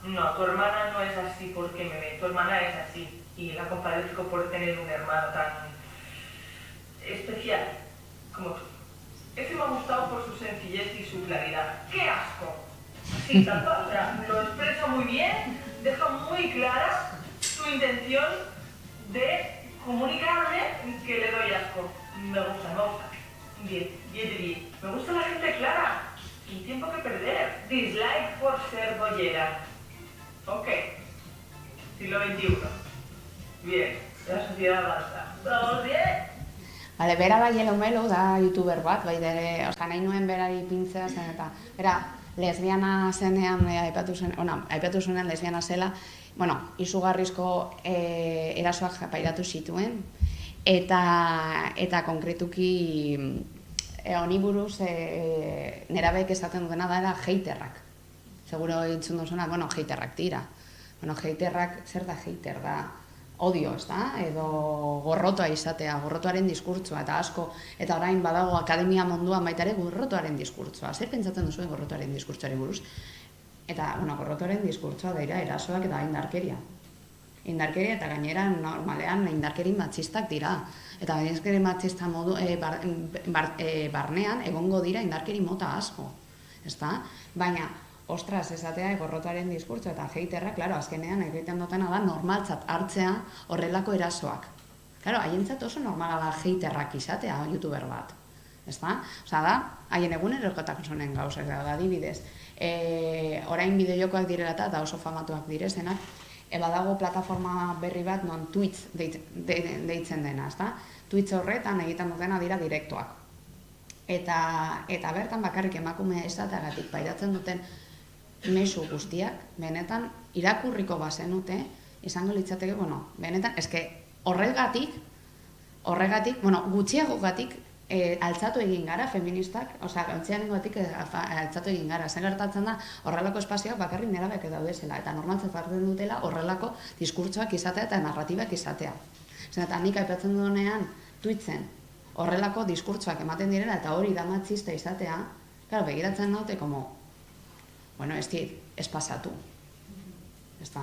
No, tu hermana no es así porque me ve, tu hermana es así y la compadezco por tener un hermano tan especial como tú. Ese me ha gustado por su sencillez y su claridad. ¡Qué asco! Sí, tal cual, o sea, lo expresa muy bien, deja muy clara su intención de comunicarme que le doy asco. Me gusta. Bien. Me gusta la gente clara, sin tiempo que perder. Dislike por ser bollera. Ok. Siglo XXI. Bien, la sociedad avanza. ¿Estamos bien? Bale, bera bai Yellow Mellow da youtuber bat, bai ere, nahi nuen berari pintzea zen eta, bera, lesbiana zenean, aipatu zuenean lesbiana zela, izugarrizko erasoak pairatu zituen, eta konkretuki honi buruz nerabeek esaten dutena da haterrak. Seguro entzun duzuna, haterrak dira. Haterrak, zer da hater da? Odio, ez da? Edo gorrotoa izatea, gorrotoaren diskurtsoa, eta asko, eta orain badago akademia munduan baita ere gorrotoaren diskurtsoa. Zer pentsatzen duzu gorrotoaren diskurtsoari buruz? Eta, gorrotoaren diskurtsoa daira erasoak eta indarkeria. Indarkeria eta gainera normalean indarkeri matxistak dira. Eta indarkeri matxista barnean egongo dira indarkeri mota asko. Ez da? Baina, ostras, esatea gorrotoaren diskurtso eta haterra, azkenean egiten dutena da normaltzat hartzea horrelako erasoak. Haientzat oso normala da haterrak izatea youtuber bat. Ezta? Osa da, haien egunerokotasunen gauzak da, adibidez. Orain bideojokoak direla eta oso famatuak direzenak, badago plataforma berri bat non Twitch deitzen dena, ezta? Twitch horretan egiten dutena dira direktoak. Eta bertan bakarrik emakume esateagatik pairatzen duten mezu guztiak, benetan irakurriko bazenute, izango litzateke, benetan, eske horregatik, gutxiagogatik altzatu egin gara feministak, gutxiagogatik altzatu egin gara, zen gertatzen da horrelako espazioak bakarrik nerabek daudezela, eta normaltzen farten dutela horrelako diskurtsoak izatea eta narratibak izatea. Eta nik aipatzen duenean Twitchen horrelako diskurtsoak ematen direla eta hori da matxista izatea, begiratzen naute, ez pasatu. Ezta?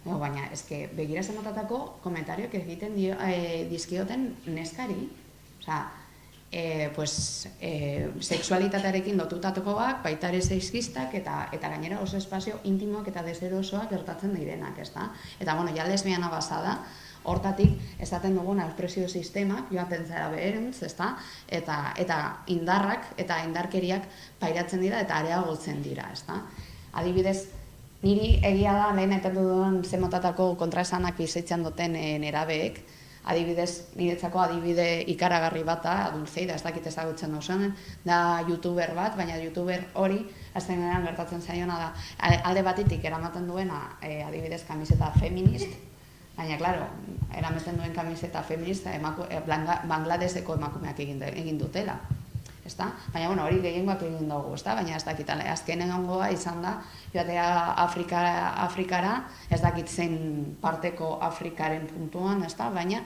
Baina, begira zenbatatako komentarioak egiten dizkioten neskari. Sexualitatearekin lotutatukoak, baita ere sexistak, eta gainera oso espazio intimoak eta deserosoak gertatzen direnak, ezta? Eta, ja lesbiana basada, hortatik, esaten dugun espresio sistemak joaten zara beherentz, ezta? Eta indarrak eta indarkeriak pairatzen dira eta areagotzen dira, ezta? Adibidez, niri egia da lehen aipatu duen zemotatako kontraesanak bizitzen duten nerabeek, adibidez, niretzako adibide ikaragarri bat da, Dulzei, ez dakit ezagutzen duzen, da youtuber bat, baina youtuber hori, azkenean gertatzen zaiona da, alde batetik eramaten duena, adibidez, kamiseta feminist, Baina, klaro, erameten duen kamiseta feminista Bangladeseko emakumeak egin dutela. Baina, hori gehiengoak egin dugu, baina ez dakit, azkenengoa izan da, joatea Afrikara, ez dakit zein parteko Afrikaren puntuan, baina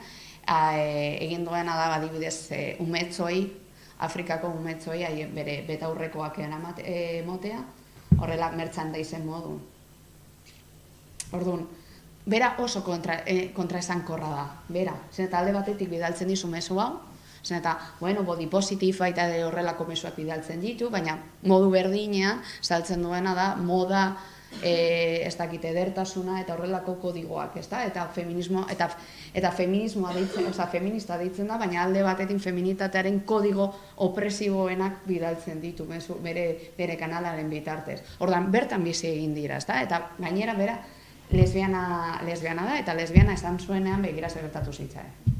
egin duena da, adibidez, Afrikako umetzoi, bere betaurrekoak emotea, horrela merchandisen modu. Orduan, bera oso kontraesankorra da, bera. Eta alde batetik bidaltzen dizu mezu hau, eta, body positive eta horrelako mezuak bidaltzen ditu, baina modu berdinean saltzen duena da moda, ez dakit edertasuna eta horrelako kodigoak, eta feminismoa feminista deitzen da, baina alde batetik feminitatearen kodigo opresiboenak bidaltzen ditu, bere kanalaren bitartez. Ordan bertan bizi egin dira, eta gainera bera lesbiana da, eta lesbiana esan zuenean begira zer gertatu zitzaen.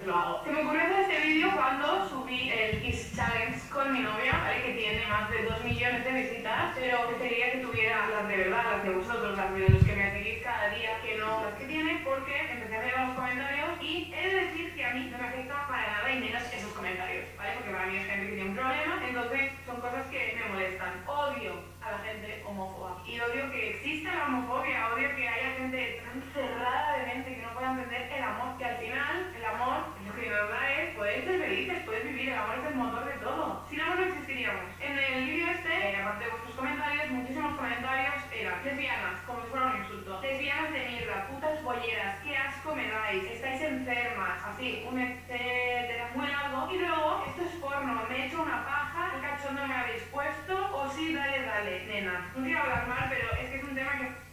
Lo hago. Se me ocurrió hacer este vídeo cuando subí el Kiss Challenge con mi novia, ¿vale? Que tiene más de 2 millones de visitas, pero que quería que tuviera las de verdad, las de vosotros, las de los que me seguís cada día, que no las que tiene, porque empecé a leer los comentarios y he de decir que a mí no me afecta para nada y menos esos comentarios, ¿vale? Porque para mí es gente que tiene un problema, entonces son cosas que me molestan. Odio a la gente homófoba y odio que exista la homofobia, odio que haya gente tan cerrada de mente que no pueda entender el amor, que al final el amor lo que nos da es poder ser felices, poder vivir, el amor es el motor de todo. Sin amor no existiríamos. En el vídeo aparte de vuestros comentarios, muchísimos comentarios eran lesbianas, como si fuera un insulto. Lesbianas de mierda, putas bolleras, qué asco me dais, estáis enfermas, así, un etcétera muy largo. Y luego, esto es porno, me he hecho una paja, qué cachondo me habéis puesto, o sí, dale, nena. No quiero hablar mal, pero es que es un tema que...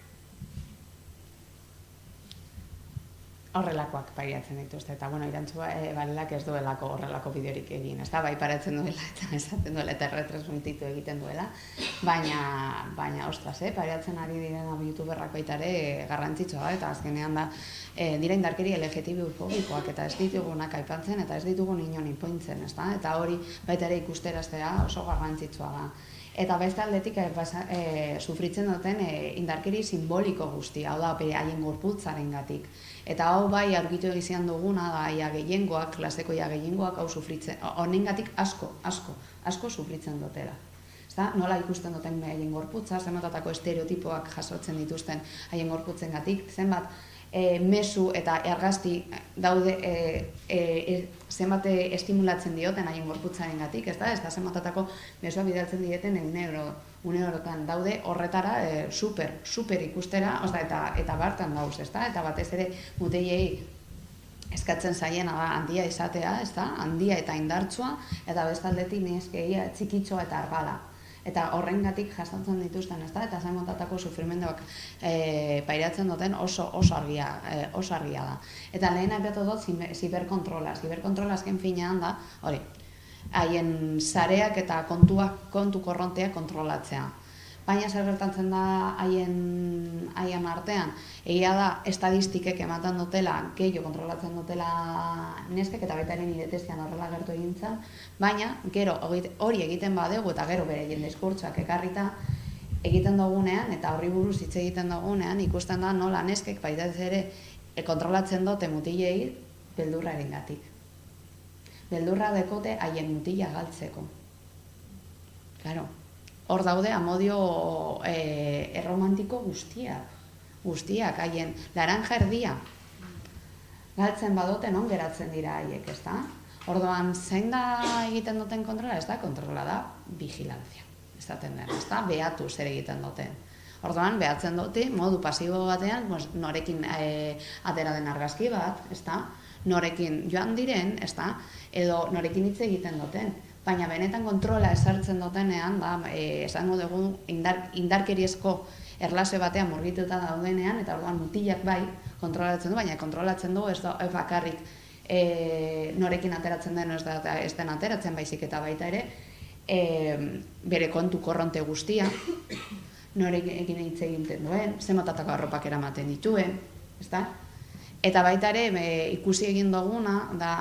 Horrelakoak pairatzen dituzte, eta irantzua balelak ez duelako horrelako bideorik egin, bai paratzen duela eta esaten duela eta retransmititu egiten duela, baina ostras, pairatzen ari direna youtuberrak baita ere garrantzitsua da, eta azkenean da dira indarkeri LGTB-fobikoak eta ez ditugunak aipatzen eta ez ditugun inon inpointzen, eta hori baita ere ikusteraztea oso garrantzitsua da. Eta beste aldetik sufritzen duten indarkeri simboliko guztia, hau da, haien gorputzaren gatik. Eta hau bai aurkitu egizian duguna da ia gehiengoak, klaseko ia gehiengoak hau sufritzen, honengatik asko sufritzen dutela. Nola ikusten duten haien gorputza, zenbatatako estereotipoak jasotzen dituzten haien gorputzen gatik, zenbat mezu eta argazti daude zenbat estimulatzen dioten haien gorputzaren gatik, ez da zenbatatako mesua bidaltzen dieten uneorotan daude horretara super ikustera, eta bartan dauz, eta batez ere mutilei eskatzen zaiena da handia izatea, handia eta indartsua, eta bestaldetik neskeia txikitxoa eta argala. Eta horrengatik jasotzen dituzten, eta zain motatako sufrimenduak pairatzen duten oso argia da. Eta lehen aipatu dut ziberkontrola. Ziberkontrola azken finean da, hori, haien sareak eta kontu korronteak kontrolatzea. Baina zer gertatzen da haien artean, egia da estadistikek ematen dutela, gehiago kontrolatzen dutela neskek eta baita ere nire testian horrela gertu egintzen, baina gero hori egiten badegu eta gero bere jende diskurtsoak ekarrita egiten dugunean eta horri buruz hitz egiten dugunean ikusten da nola neskek baita ere kontrolatzen dute mutilei beldurraren gatik. Beldurra dekote haien mutila galtzeko. Claro. Hor daude amodio erromantiko guztiak, haien laranja erdia. Galtzen badote non geratzen dira haiek, ez da? Orduan, zein da egiten duten kontrola? Ez da kontrola da vigilantzia. Ez da tenden, ez da? Behatu zer egiten duten. Orduan, behatzen dute, modu pasibo batean, norekin atera den argazki bat, ez da? Norekin joan diren, ez da? Edo norekin hitz egiten duten. Baina benetan kontrola esartzen dutenean, esango dugu indarkeriezko erlase batean murgituta daudenean, eta orduan mutilak bai kontrolatzen du, baina kontrolatzen du ez da bakarrik norekin ateratzen den ez den ateratzen baizik eta baita ere bere kontu korronte guztia, norekin hitz egiten duen, zenbatatako arropak eramaten dituen, ez da? Eta baita ere ikusi egin duguna da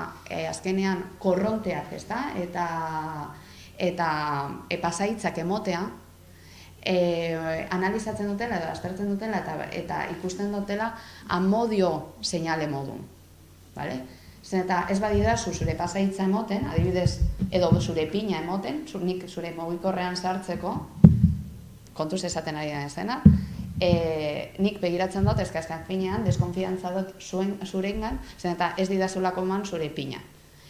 azkenean korronteak, ezta? Eta pasaitzak emotea analizatzen dutela edo aztertzen dutela eta ikusten dutela amodio seinale modun. Vale? Eta ez badidazu zure pasaitza emoten, adibidez, edo zure pina emoten, nik zure mugikorrean sartzeko, kontuz esaten ari da zena, nik begiratzen dut, azken finean, deskonfiantza dut zurengan, eta ez didazulako eman zure pina.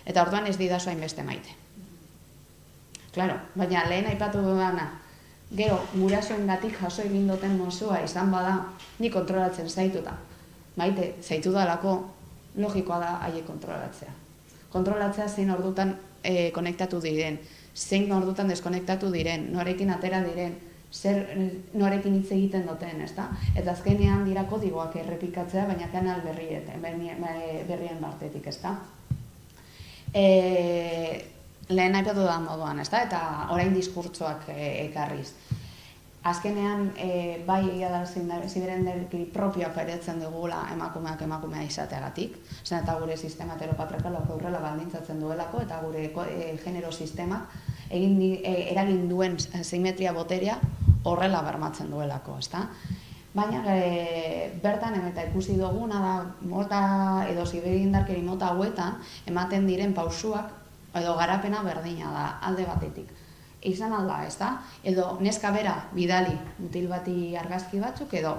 Eta orduan ez didazu hainbeste maite. Claro, baina lehen aipatu dudana, gero, gurasoengatik jaso egin duten mozua izan bada, nik kontrolatzen zaituta. Maite, zaitu dalako, logikoa da haiek kontrolatzea. Kontrolatzea zein ordutan konektatu diren, zein ordutan deskonektatu diren, norekin atera diren, norekin hitz egiten duten, ezta? Eta azkenean dira kodigoak errepikatzea, baina kanal berrien bartetik, ezta? Lehen aipatu da moduan, ezta? Eta orain diskurtsoak ekarriz. Azkenean, bai egia da ziberenderki propioak pairatzen dugula emakumeak emakumea izateagatik, zen eta gure sistema heteropatriarkalak aurrela baldintzatzen duelako, eta gure genero sistemak eragin duen simetria boterea horrela bermatzen duelako, ezta? Baina bertan eta ikusi duguna da mota edo ziberindarkeri mota hauetan ematen diren pausuak edo garapena berdina da alde batetik. Izan alda, ez da? Edo neska bera bidali mutil bati argazki batzuk, edo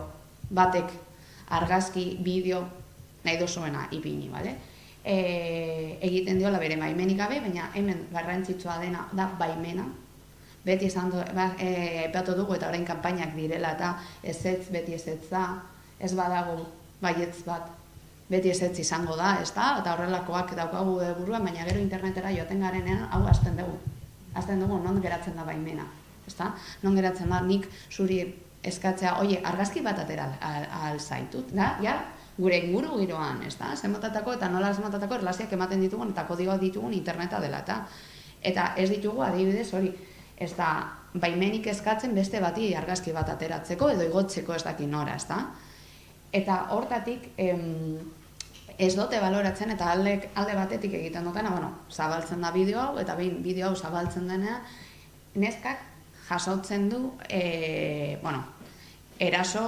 batek argazki, bideo nahi dozuena ipini, bale? Egiten diola bere baimenik gabe, baina hemen garrantzitsua dena da baimena. Beti esan epatu dugu eta orain kanpainak direla eta ezetz, beti ezetz da, ez badago baietz bat, beti ezetz izango da, ez da? Eta horrelakoak daukagu buruan, baina gero internetera joaten garenean hau hasten dugu. Azten dugu, non geratzen da baimena, ezta? Non geratzen da, nik zuri eskatzea, oie, argazki bat atera alzaitut, da? Ja, gure inguru giroan, ezta? Zenbatatako eta nola zenbatatako erlazioak ematen ditugun eta kodigoak ditugun interneta dela, eta ez ditugu adibidez hori, ez da, baimenik eskatzen beste bati argazki bat ateratzeko edo igotzeko ez daki nora, ezta? Eta hortatik, ez dute baloratzen eta alde batetik egiten dutena, zabaltzen da bideo hau, eta behin bideo hau zabaltzen denean, neskak jasotzen du, eraso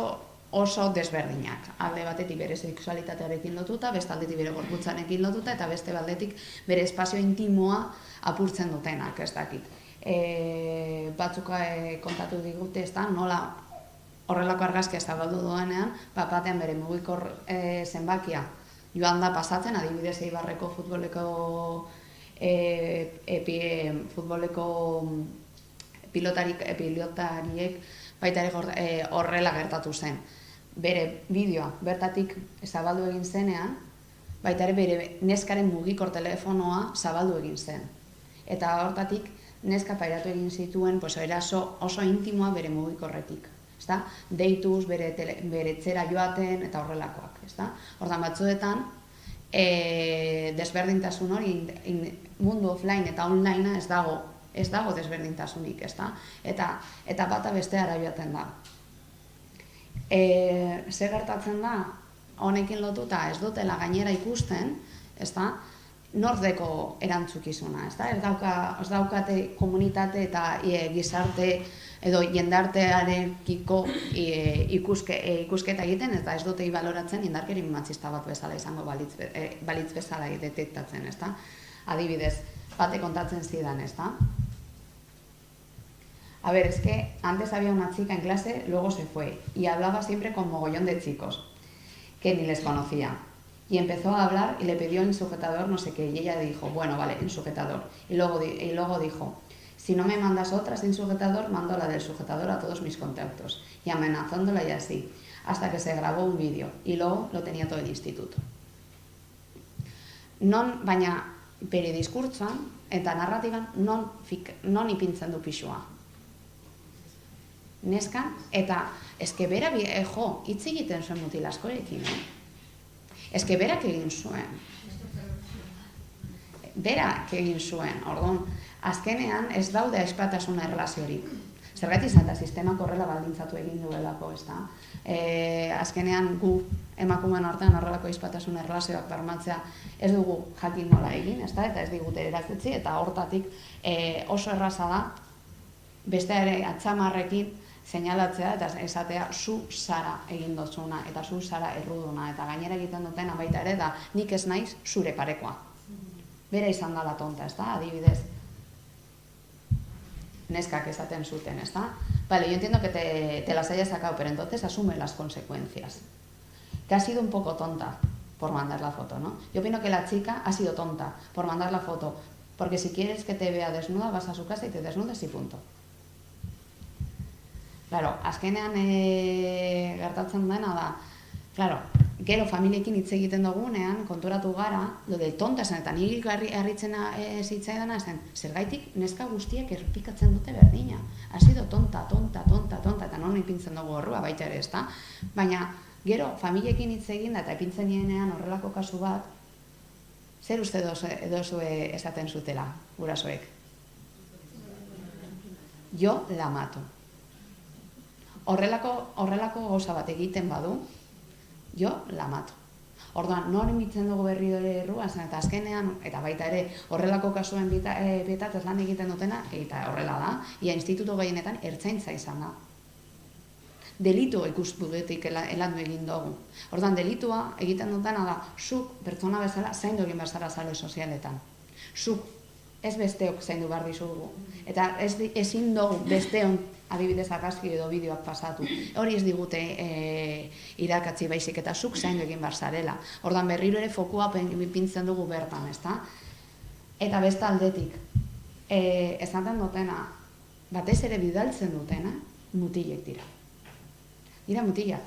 oso desberdinak. Alde batetik bere sexualitatearekin lotuta, beste aldetik bere gorputzarekin lotuta, eta beste aldetik bere espazio intimoa apurtzen dutenak, ez dakit. Batzuk kontatu digute, ez da, nola horrelako argazkia zabaldu duenean, batean bere mugikor zenbakia joan da pasatzen, adibidez Eibarreko futboleko pilotariek baita ere horrela gertatu zen. Bere bideoa bertatik zabaldu egin zenean, baita ere bere neskaren mugikor telefonoa zabaldu egin zen. Eta hortatik neska pairatu egin zituen eraso oso intimoa bere mugikorretik. Deituz, bere etxera joaten eta horrelakoak. Hortan batzuetan, desberdintasun hori mundu offline eta online ez dago desberdintasunik, eta bata besteara joaten da. Zer gertatzen da, honekin lotuta ez dutela gainera ikusten, nordeko erantzukizuna, ez daukate komunitate eta gizarte edo jendartearekiko ikusketa egiten, eta ez dute baloratzen indarkeri matxista bat bezala izango balitz bezala detektatzen, ezta? Adibidez, bate kontatzen zidan, ezta? A ver, es que antes había una chica en clase, luego se fue, y hablaba siempre con mogollón de chicos, que ni les conocía. Y empezó a hablar y le pidió en sujetador no sé qué, y ella dijo, bueno, vale, en sujetador. Y luego dijo, si no me mandas otra sin sujetador, mando la del sujetador a todos mis contactos. Y amenazándola y así, hasta que se grabó un vídeo. Y luego lo tenía todo el instituto. Baina bere diskurtsoan eta narratiban non ipintzen du pixua. Neskan, eta eske bera, hitz egiten zuen mutil askorekin, eske berak egin zuen. Berak egin zuen, orduan, azkenean ez daude aizpatasuna erlaziorik. Zergatik izan eta sistemak horrela baldintzatu egin duelako, ez da? Azkenean gu emakumeen artean horrelako aizpatasuna erlazioak bermatzea ez dugu jakin nola egin, ez da? Eta ez digute erakutsi, eta hortatik oso erraza da beste ere atzamarrekin seinalatzea eta esatea zu zara egin dozuna eta zu zara erruduna eta gainera egiten dutena baita ere da nik ez naiz zure parekoa. Bera izan dala tonta, ez da, adibidez. Neskak esaten zuten, ez da? Vale, yo entiendo que te las hayas sacado, pero entonces asume las consecuencias. Que ha sido un poco tonta por mandar la foto, ¿no? Yo opino que la chica ha sido tonta por mandar la foto, porque si quieres que te vea desnuda, vas a su casa y te desnudas y punto. Claro, azkenean gertatzen dena da, claro, gero familiekin hitz egiten dugunean, konturatu gara, lo del tonta zen, eta nik harritzena zitzaidana zen, zergaitik neska guztiek errepikatzen dute berdina. Ha sido tonta, eta non ipintzen dugu horrua baita ere, ezta? Baina, gero, familiekin hitz egin eta ipintzen nienean horrelako kasu bat, zer uste dozu esaten zutela, gurasoek? Jo la mato. Horrelako gauza bat egiten badu, jo la mato. Orduan, nori mitzen dugu berri ere erruan, eta azkenean, eta baita ere, horrelako kasuen bitatez lan egiten dutena, eta horrela da, ia instituto gehienetan ertzaintza izan da. Delitu ikuspugetik elandu egin dugu. Orduan, delitua egiten dutena da, zuk pertsona bezala zaindu egin bezala sare sozialetan. Zuk ez besteok zaindu behar dizugu. Eta ezin dugu besteon adibidez argazki edo bideoak pasatu. Hori ez digute irakatzi baizik eta zuk zaindu egin behar zarela. Orduan berriro ere fokua pintzen dugu bertan, ezta? Eta beste aldetik, esaten dutena, batez ere bidaltzen dutena, mutilek dira. Dira mutilak.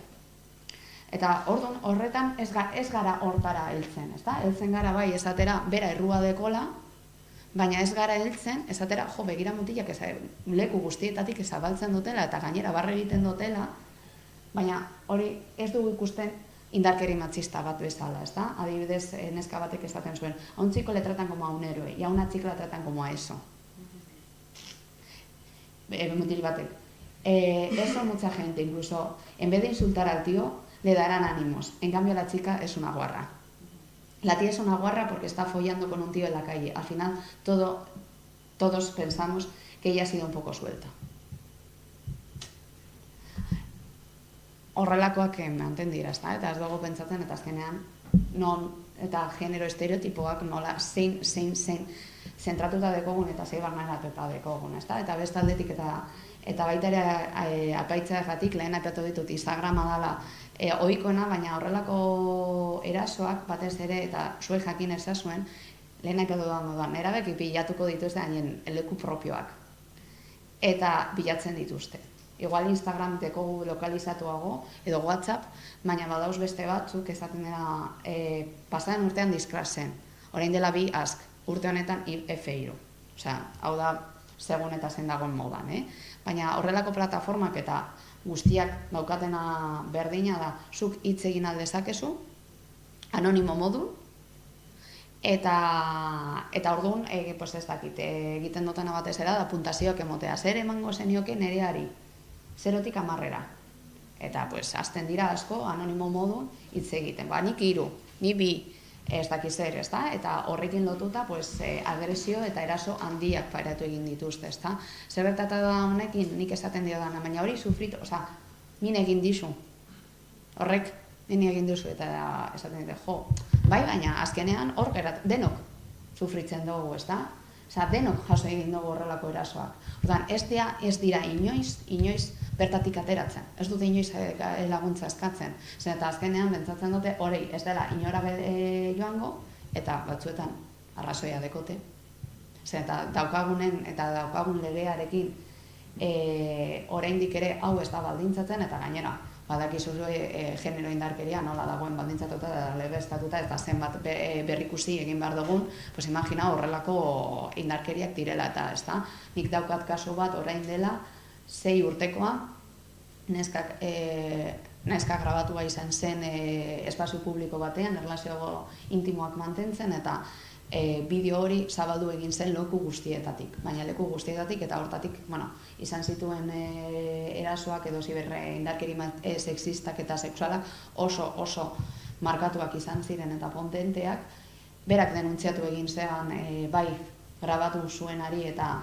Eta orduan horretan ez gara hortara heltzen, ezta? Heltzen gara bai esatera bera errua dekola, baina ez gara heltzen, esatera, jo, begira mutilak leku guztietatik ezabaltzen dutela eta gainera barre egiten dutela, baina hori ez dugu ikusten indarkeri matxista bat bezala, ez da? Adibidez, neska batek esaten zuen, a un chico le tratan como a un héroe, y a una chica la tratan como a eso. Mutil batek. Eso mucha gente, incluso, en vez de insultar al tío, le darán ánimos. En cambio, la chica es una guarra. La tía es una guarra porque está follando con un tío en la calle. Al final, todos pensamos que ella ha sido un poco suelta. Horrelakoak manten dira, ezta? Eta ez dago pentsatzen, eta azkenean, non eta genero estereotipoak nola zein zentratuta dekogun eta zein barneratuta dekogun, ezta? Eta beste aldetik eta baita ere apaitzeagatik lehen aipatu ditut Instagrama dela ohikoena, baina horrelako erasoak batez ere eta zuek jakin ezazuen lehen aipatu dudan nerabek bilatuko dituzte haien leku propioak eta bilatzen dituzte. Igual Instagram dekogu lokalizatuago edo WhatsApp, baina badauz beste batzuk esaten dena pasaden urtean diskrazen, orain dela 2 ask, urte honetan F3. Osea, hau da segun eta zein dagoen modan, Baina horrelako plataformak eta guztiak daukatena berdina da, zuk hitz egin aldezakezu, anonimo modun, eta orduan, ez dakit, egiten dutena batez da puntazioak emotea, zer emango zenioke nereari, 0tik 10. Eta, azten dira asko, anonimo modun, hitz egiten. Nik 3, ni 2, ez dakiz zer, ezta? Eta horrekin lotuta, agresio eta eraso handiak pairatu egin dituzte, ezta? Zer bertatu da honekin, nik esaten dio dana, baina hori sufritu, min egin dizu. Horrek, min egin dizu, eta esaten dute, jo, bai, baina azkenean hor denok sufritzen dugu, ezta? Denok jaso egin dugu horrelako erasoak. Ordan, ez dira inoiz bertatik ateratzen. Ez dute inoiz laguntza eskatzen. Eta azkenean bentsatzen dute hori ez dela inora joango eta batzuetan arrazoia dekote. Eta daukagun legearekin oraindik ere hau ez da baldintzatzen eta gainera badakizu genero indarkeria nola dagoen baldintzatuta eta legeztatuta eta zenbat berrikusi egin behar dugun, imagina horrelako indarkeriak direla eta ez da. Nik daukat kasu bat orain dela 6 urtekoa, neskak grabatua izan zen espazio publiko batean, erlazio intimoak mantentzen eta bideo hori zabaldu egin zen leku guztietatik, baina leku guztietatik eta hortatik, izan zituen erasoak edo ziberre indarkeri sexistak eta sexualak oso markatuak izan ziren eta potenteak, berak denuntziatu egin zean bai grabatu zuenari eta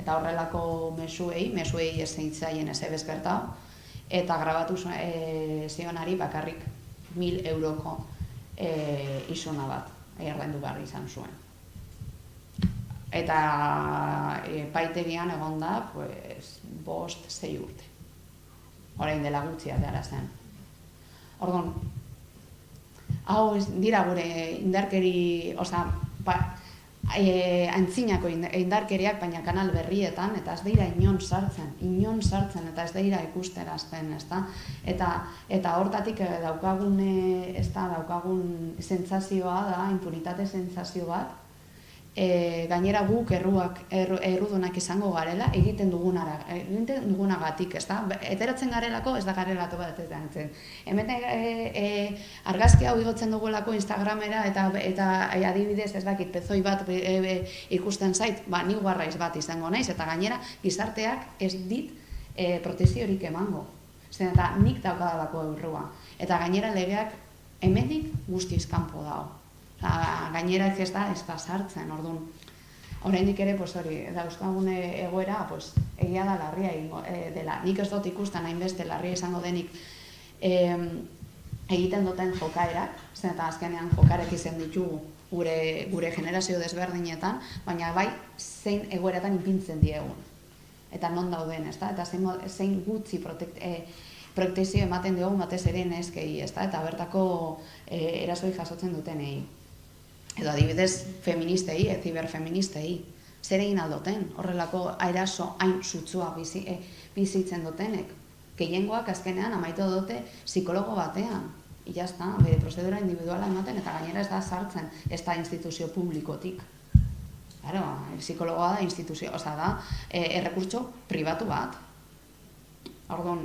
eta horrelako mesuei ez zeitzaien ez ebez gertau, eta grabatu zionari bakarrik 1.000 euroko isuna bat errendu behar izan zuen. Eta epaitegian egon da, 5-6 urte. Orain dela gutxi atera zen. Orduan, hau dira gure indarkeri, antzinako indarkeriak, baina kanal berrietan, eta ez dira inon sartzen, eta ez dira ikusterazten, ezta? Eta hortatik daukagun sentsazioa da, impunitate sentsazio bat, gainera guk errudunak izango garela, egiten dugunagatik, ezta? Eteratzen garelako, ez da garelatu bat eteratzen. Hemen argazki hau igotzen dugulako Instagramera eta adibidez ez dakit pezoi bat ikusten zait, ni guarraiz bat izango naiz, eta gainera gizarteak ez dit protekziorik emango. Zer eta nik daukadalako errua. Eta gainera legeak hemendik guztiz kanpo dago. Gainera ez da sartzen, orduan. Oraindik ere, dauzkagun egoera, egia da larria dela. Nik ez dut ikusten hainbeste larria izango denik egiten duten jokaerak, zen eta azkenean jokarek izan ditugu gure generazio desberdinetan, baina bai zein egoeratan ipintzen diegun. Eta non dauden, ezta? Eta zein gutxi protekzio ematen diogu batez ere neskei, ezta? Eta bertako erasoi jasotzen dutenei. Edo adibidez feministei, ziberfeministei, zer egin aldoten, horrelako eraso hain sutsua bizitzen dutenek. Gehiengoak azkenean amaitu dute psikologo batean. Iazta, bere prozedura individuala ematen eta gainera ez da sartzen, ez da instituzio publikotik. Claro, psikologoa da instituzio, da errekurtso pribatu bat. Orduan,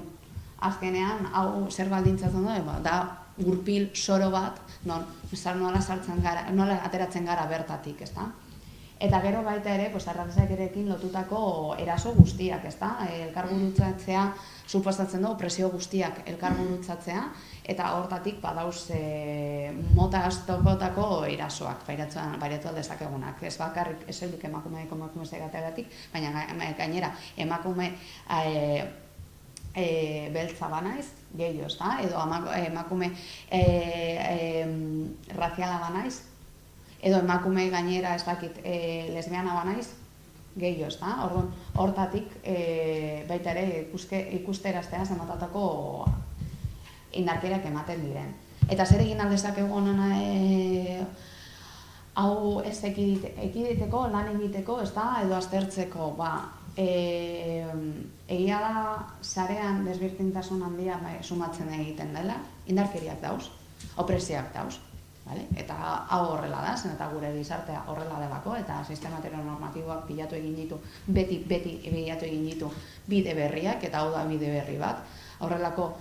azkenean, hau zer baldintzatzen du, da gurpil soro bat, nola ateratzen gara bertatik, ezta? Eta gero baita ere, arrazakerekin lotutako eraso guztiak, ezta? Elkargurutzatzea suposatzen du presio guztiak elkargurutzatzea, eta hortatik badauz mota astokotako erasoak, pairatu aldezakegunak. Ez bakarrik eselik emakume zegategatik, baina gainera emakume beltza banaiz, gehiago, ezta? Edo emakume raziala banaiz, edo emakume gainera ez dakit lesbiana banaiz, gehiago, ezta? Orduan, hortatik baita ere ikusteraztea zematatako indarkeriak ematen diren. Eta zer egin aldezakegu honena hau ez ekiditeko, lan egiteko, ezta? Edo aztertzeko, egia da sarean desberdintasun handia sumatzen egiten dela, indarkeriak dauz, opresioak dauz, eta hau horrela da, zen eta gure gizartea horrela delako, eta sistema heteronormatiboak bilatu egin ditu, beti bilatu egin ditu bide berriak, eta hau da bide berri bat, horrelako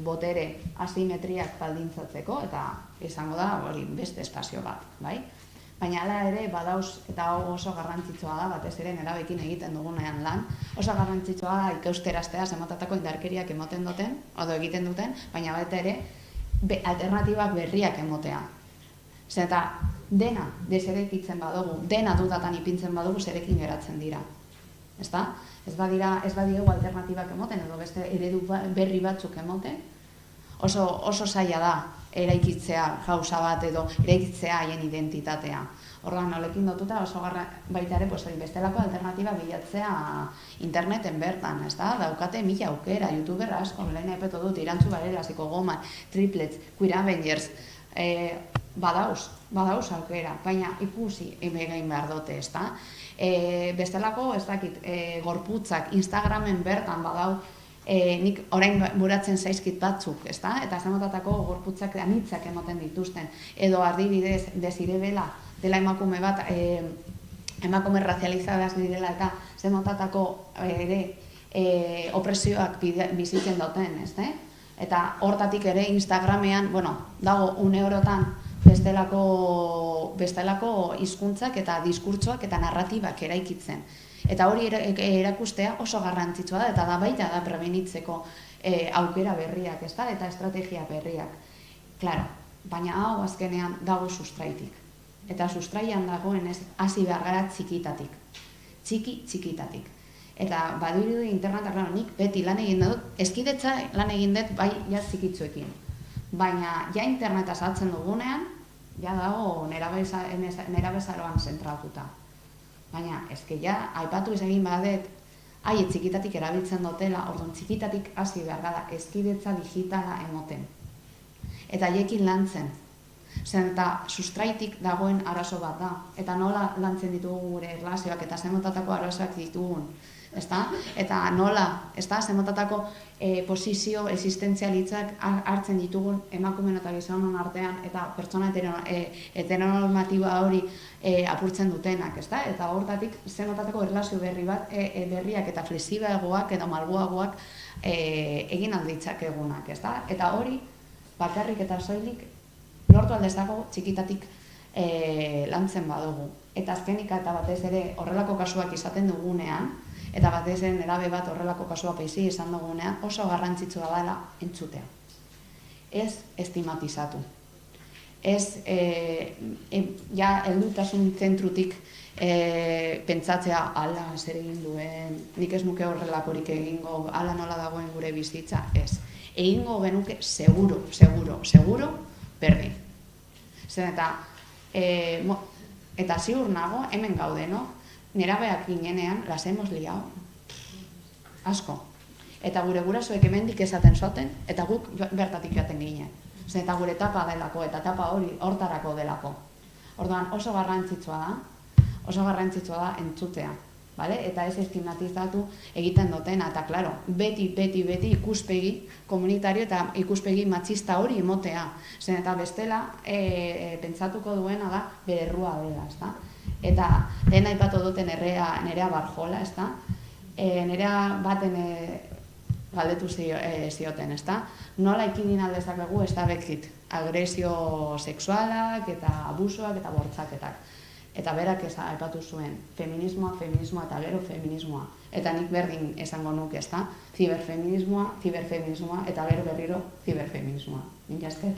botere asimetriak baldintzatzeko, eta izango da beste espazio bat, bai? Baina hala ere badauz, eta oso garrantzitsua da, batez ere nerabekin egiten dugunean lan, oso garrantzitsua da ikausteraztea zematatako indarkeriak emoten duten, edo egiten duten, baina baita ere alternatibak berriak emotea. Zer eta dena deserekitzen badugu, dena dudatan ipintzen badugu zerekin geratzen dira. Ezta? Ez badiegu alternatibak emoten, edo beste eredu berri batzuk emoten, oso zaila da eraikitzea gauza bat edo eraikitzea haien identitatea. Orduan, honekin lotuta oso baita ere bestelako alternatiba bilatzea interneten bertan, ezta? Daukate 1000 aukera, youtuber asko, lehen epeto dut, Irantzu Barelasiko Goman, Triplets, Queer Avengers, badauz aukera, baina ikusi egin behar dute, ezta? Bestelako, ez dakit, gorputzak Instagramen bertan badau, nik orain buratzen zaizkit batzuk, ezta? Eta zemotatako gorputzak anitzak emoten dituzten. Edo adibidez, Desirebela, dela emakume bat, emakume razializadaz direla eta zemotatako ere opresioak bizitzen duten, ezta? Eta hortatik ere Instagramean, dago €1 bestelako hizkuntzak eta diskurtsoak eta narratibak eraikitzen. Eta hori erakustea oso garrantzitsua da, eta da baita da prebenitzeko aukera berriak, ezta? Eta estrategia berriak. Claro, baina hau azkenean dago sustraitik. Eta sustraian dagoenez hasi behar gara txikitatik. txikitatik. Eta badirudi internetak, nik beti lan egin dut, eskidetza lan egin dut bai ja txikitzuekin. Baina ja interneta saltzen dugunean, ja dago nerabezaroan zentratuta. Baina, eske ja, aipatu egin badet, haie txikitatik erabiltzen dutela, orduan txikitatik hasi behar da eskidetza digitala emoten. Eta haiekin lantzen. Zen eta sustraitik dagoen arazo bat da. Eta nola lantzen ditugu gure erlazioak eta zemotatako arazoak ditugun. Eta nola, zemotatako posizio existentzialitzak hartzen ditugun emakumeen eta gizonon artean eta pertsona heteronormatiba hori apurtzen dutenak, eta hortatik zemotatako erlazio berriak eta flexibagoak edo malguagoak egin alditzak egunak, eta hori bakarrik eta soilik lortu aldezago txikitatik lantzen badugu. Eta azkenika eta batez ere horrelako kasuak izaten dugunean, eta batez ere nerabe bat horrelako kasua peizi izan dugunean, oso garrantzitsua dela entzutea. Ez estimatizatu. Ez heldutasun zentrutik pentsatzea ala zer egin duen, nik ez nuke horrelakorik egingo, ala nola dagoen gure bizitza, ez. Egingo genuke seguro, berdin. Zen eta ziur nago, hemen gaude, no? Nerabeak ginenean, las hemos liado. Asko. Eta gure gurasoek hemendik esaten zoten, eta guk bertatik joaten ginen. Zen eta gure etapa delako, eta etapa hori hortarako delako. Orduan oso garrantzitsua da entzutea. Eta ez estigmatizatu egiten dutena, eta klaro, beti ikuspegi komunitario eta ikuspegi matxista hori emotea. Zen eta bestela pentsatuko duena da bere errua dela, Eta lehen aipatu duten Nerea Barjola, Nerea baten galdetu zioten, nola ekidin aldezakegu ez da bekit, agresio sexualak eta abusoak eta bortzaketak. Eta berak aipatu zuen, feminismoa eta gero feminismoa. Eta nik berdin esango nuke, ziberfeminismoa eta gero berriro ziberfeminismoa. Mila esker.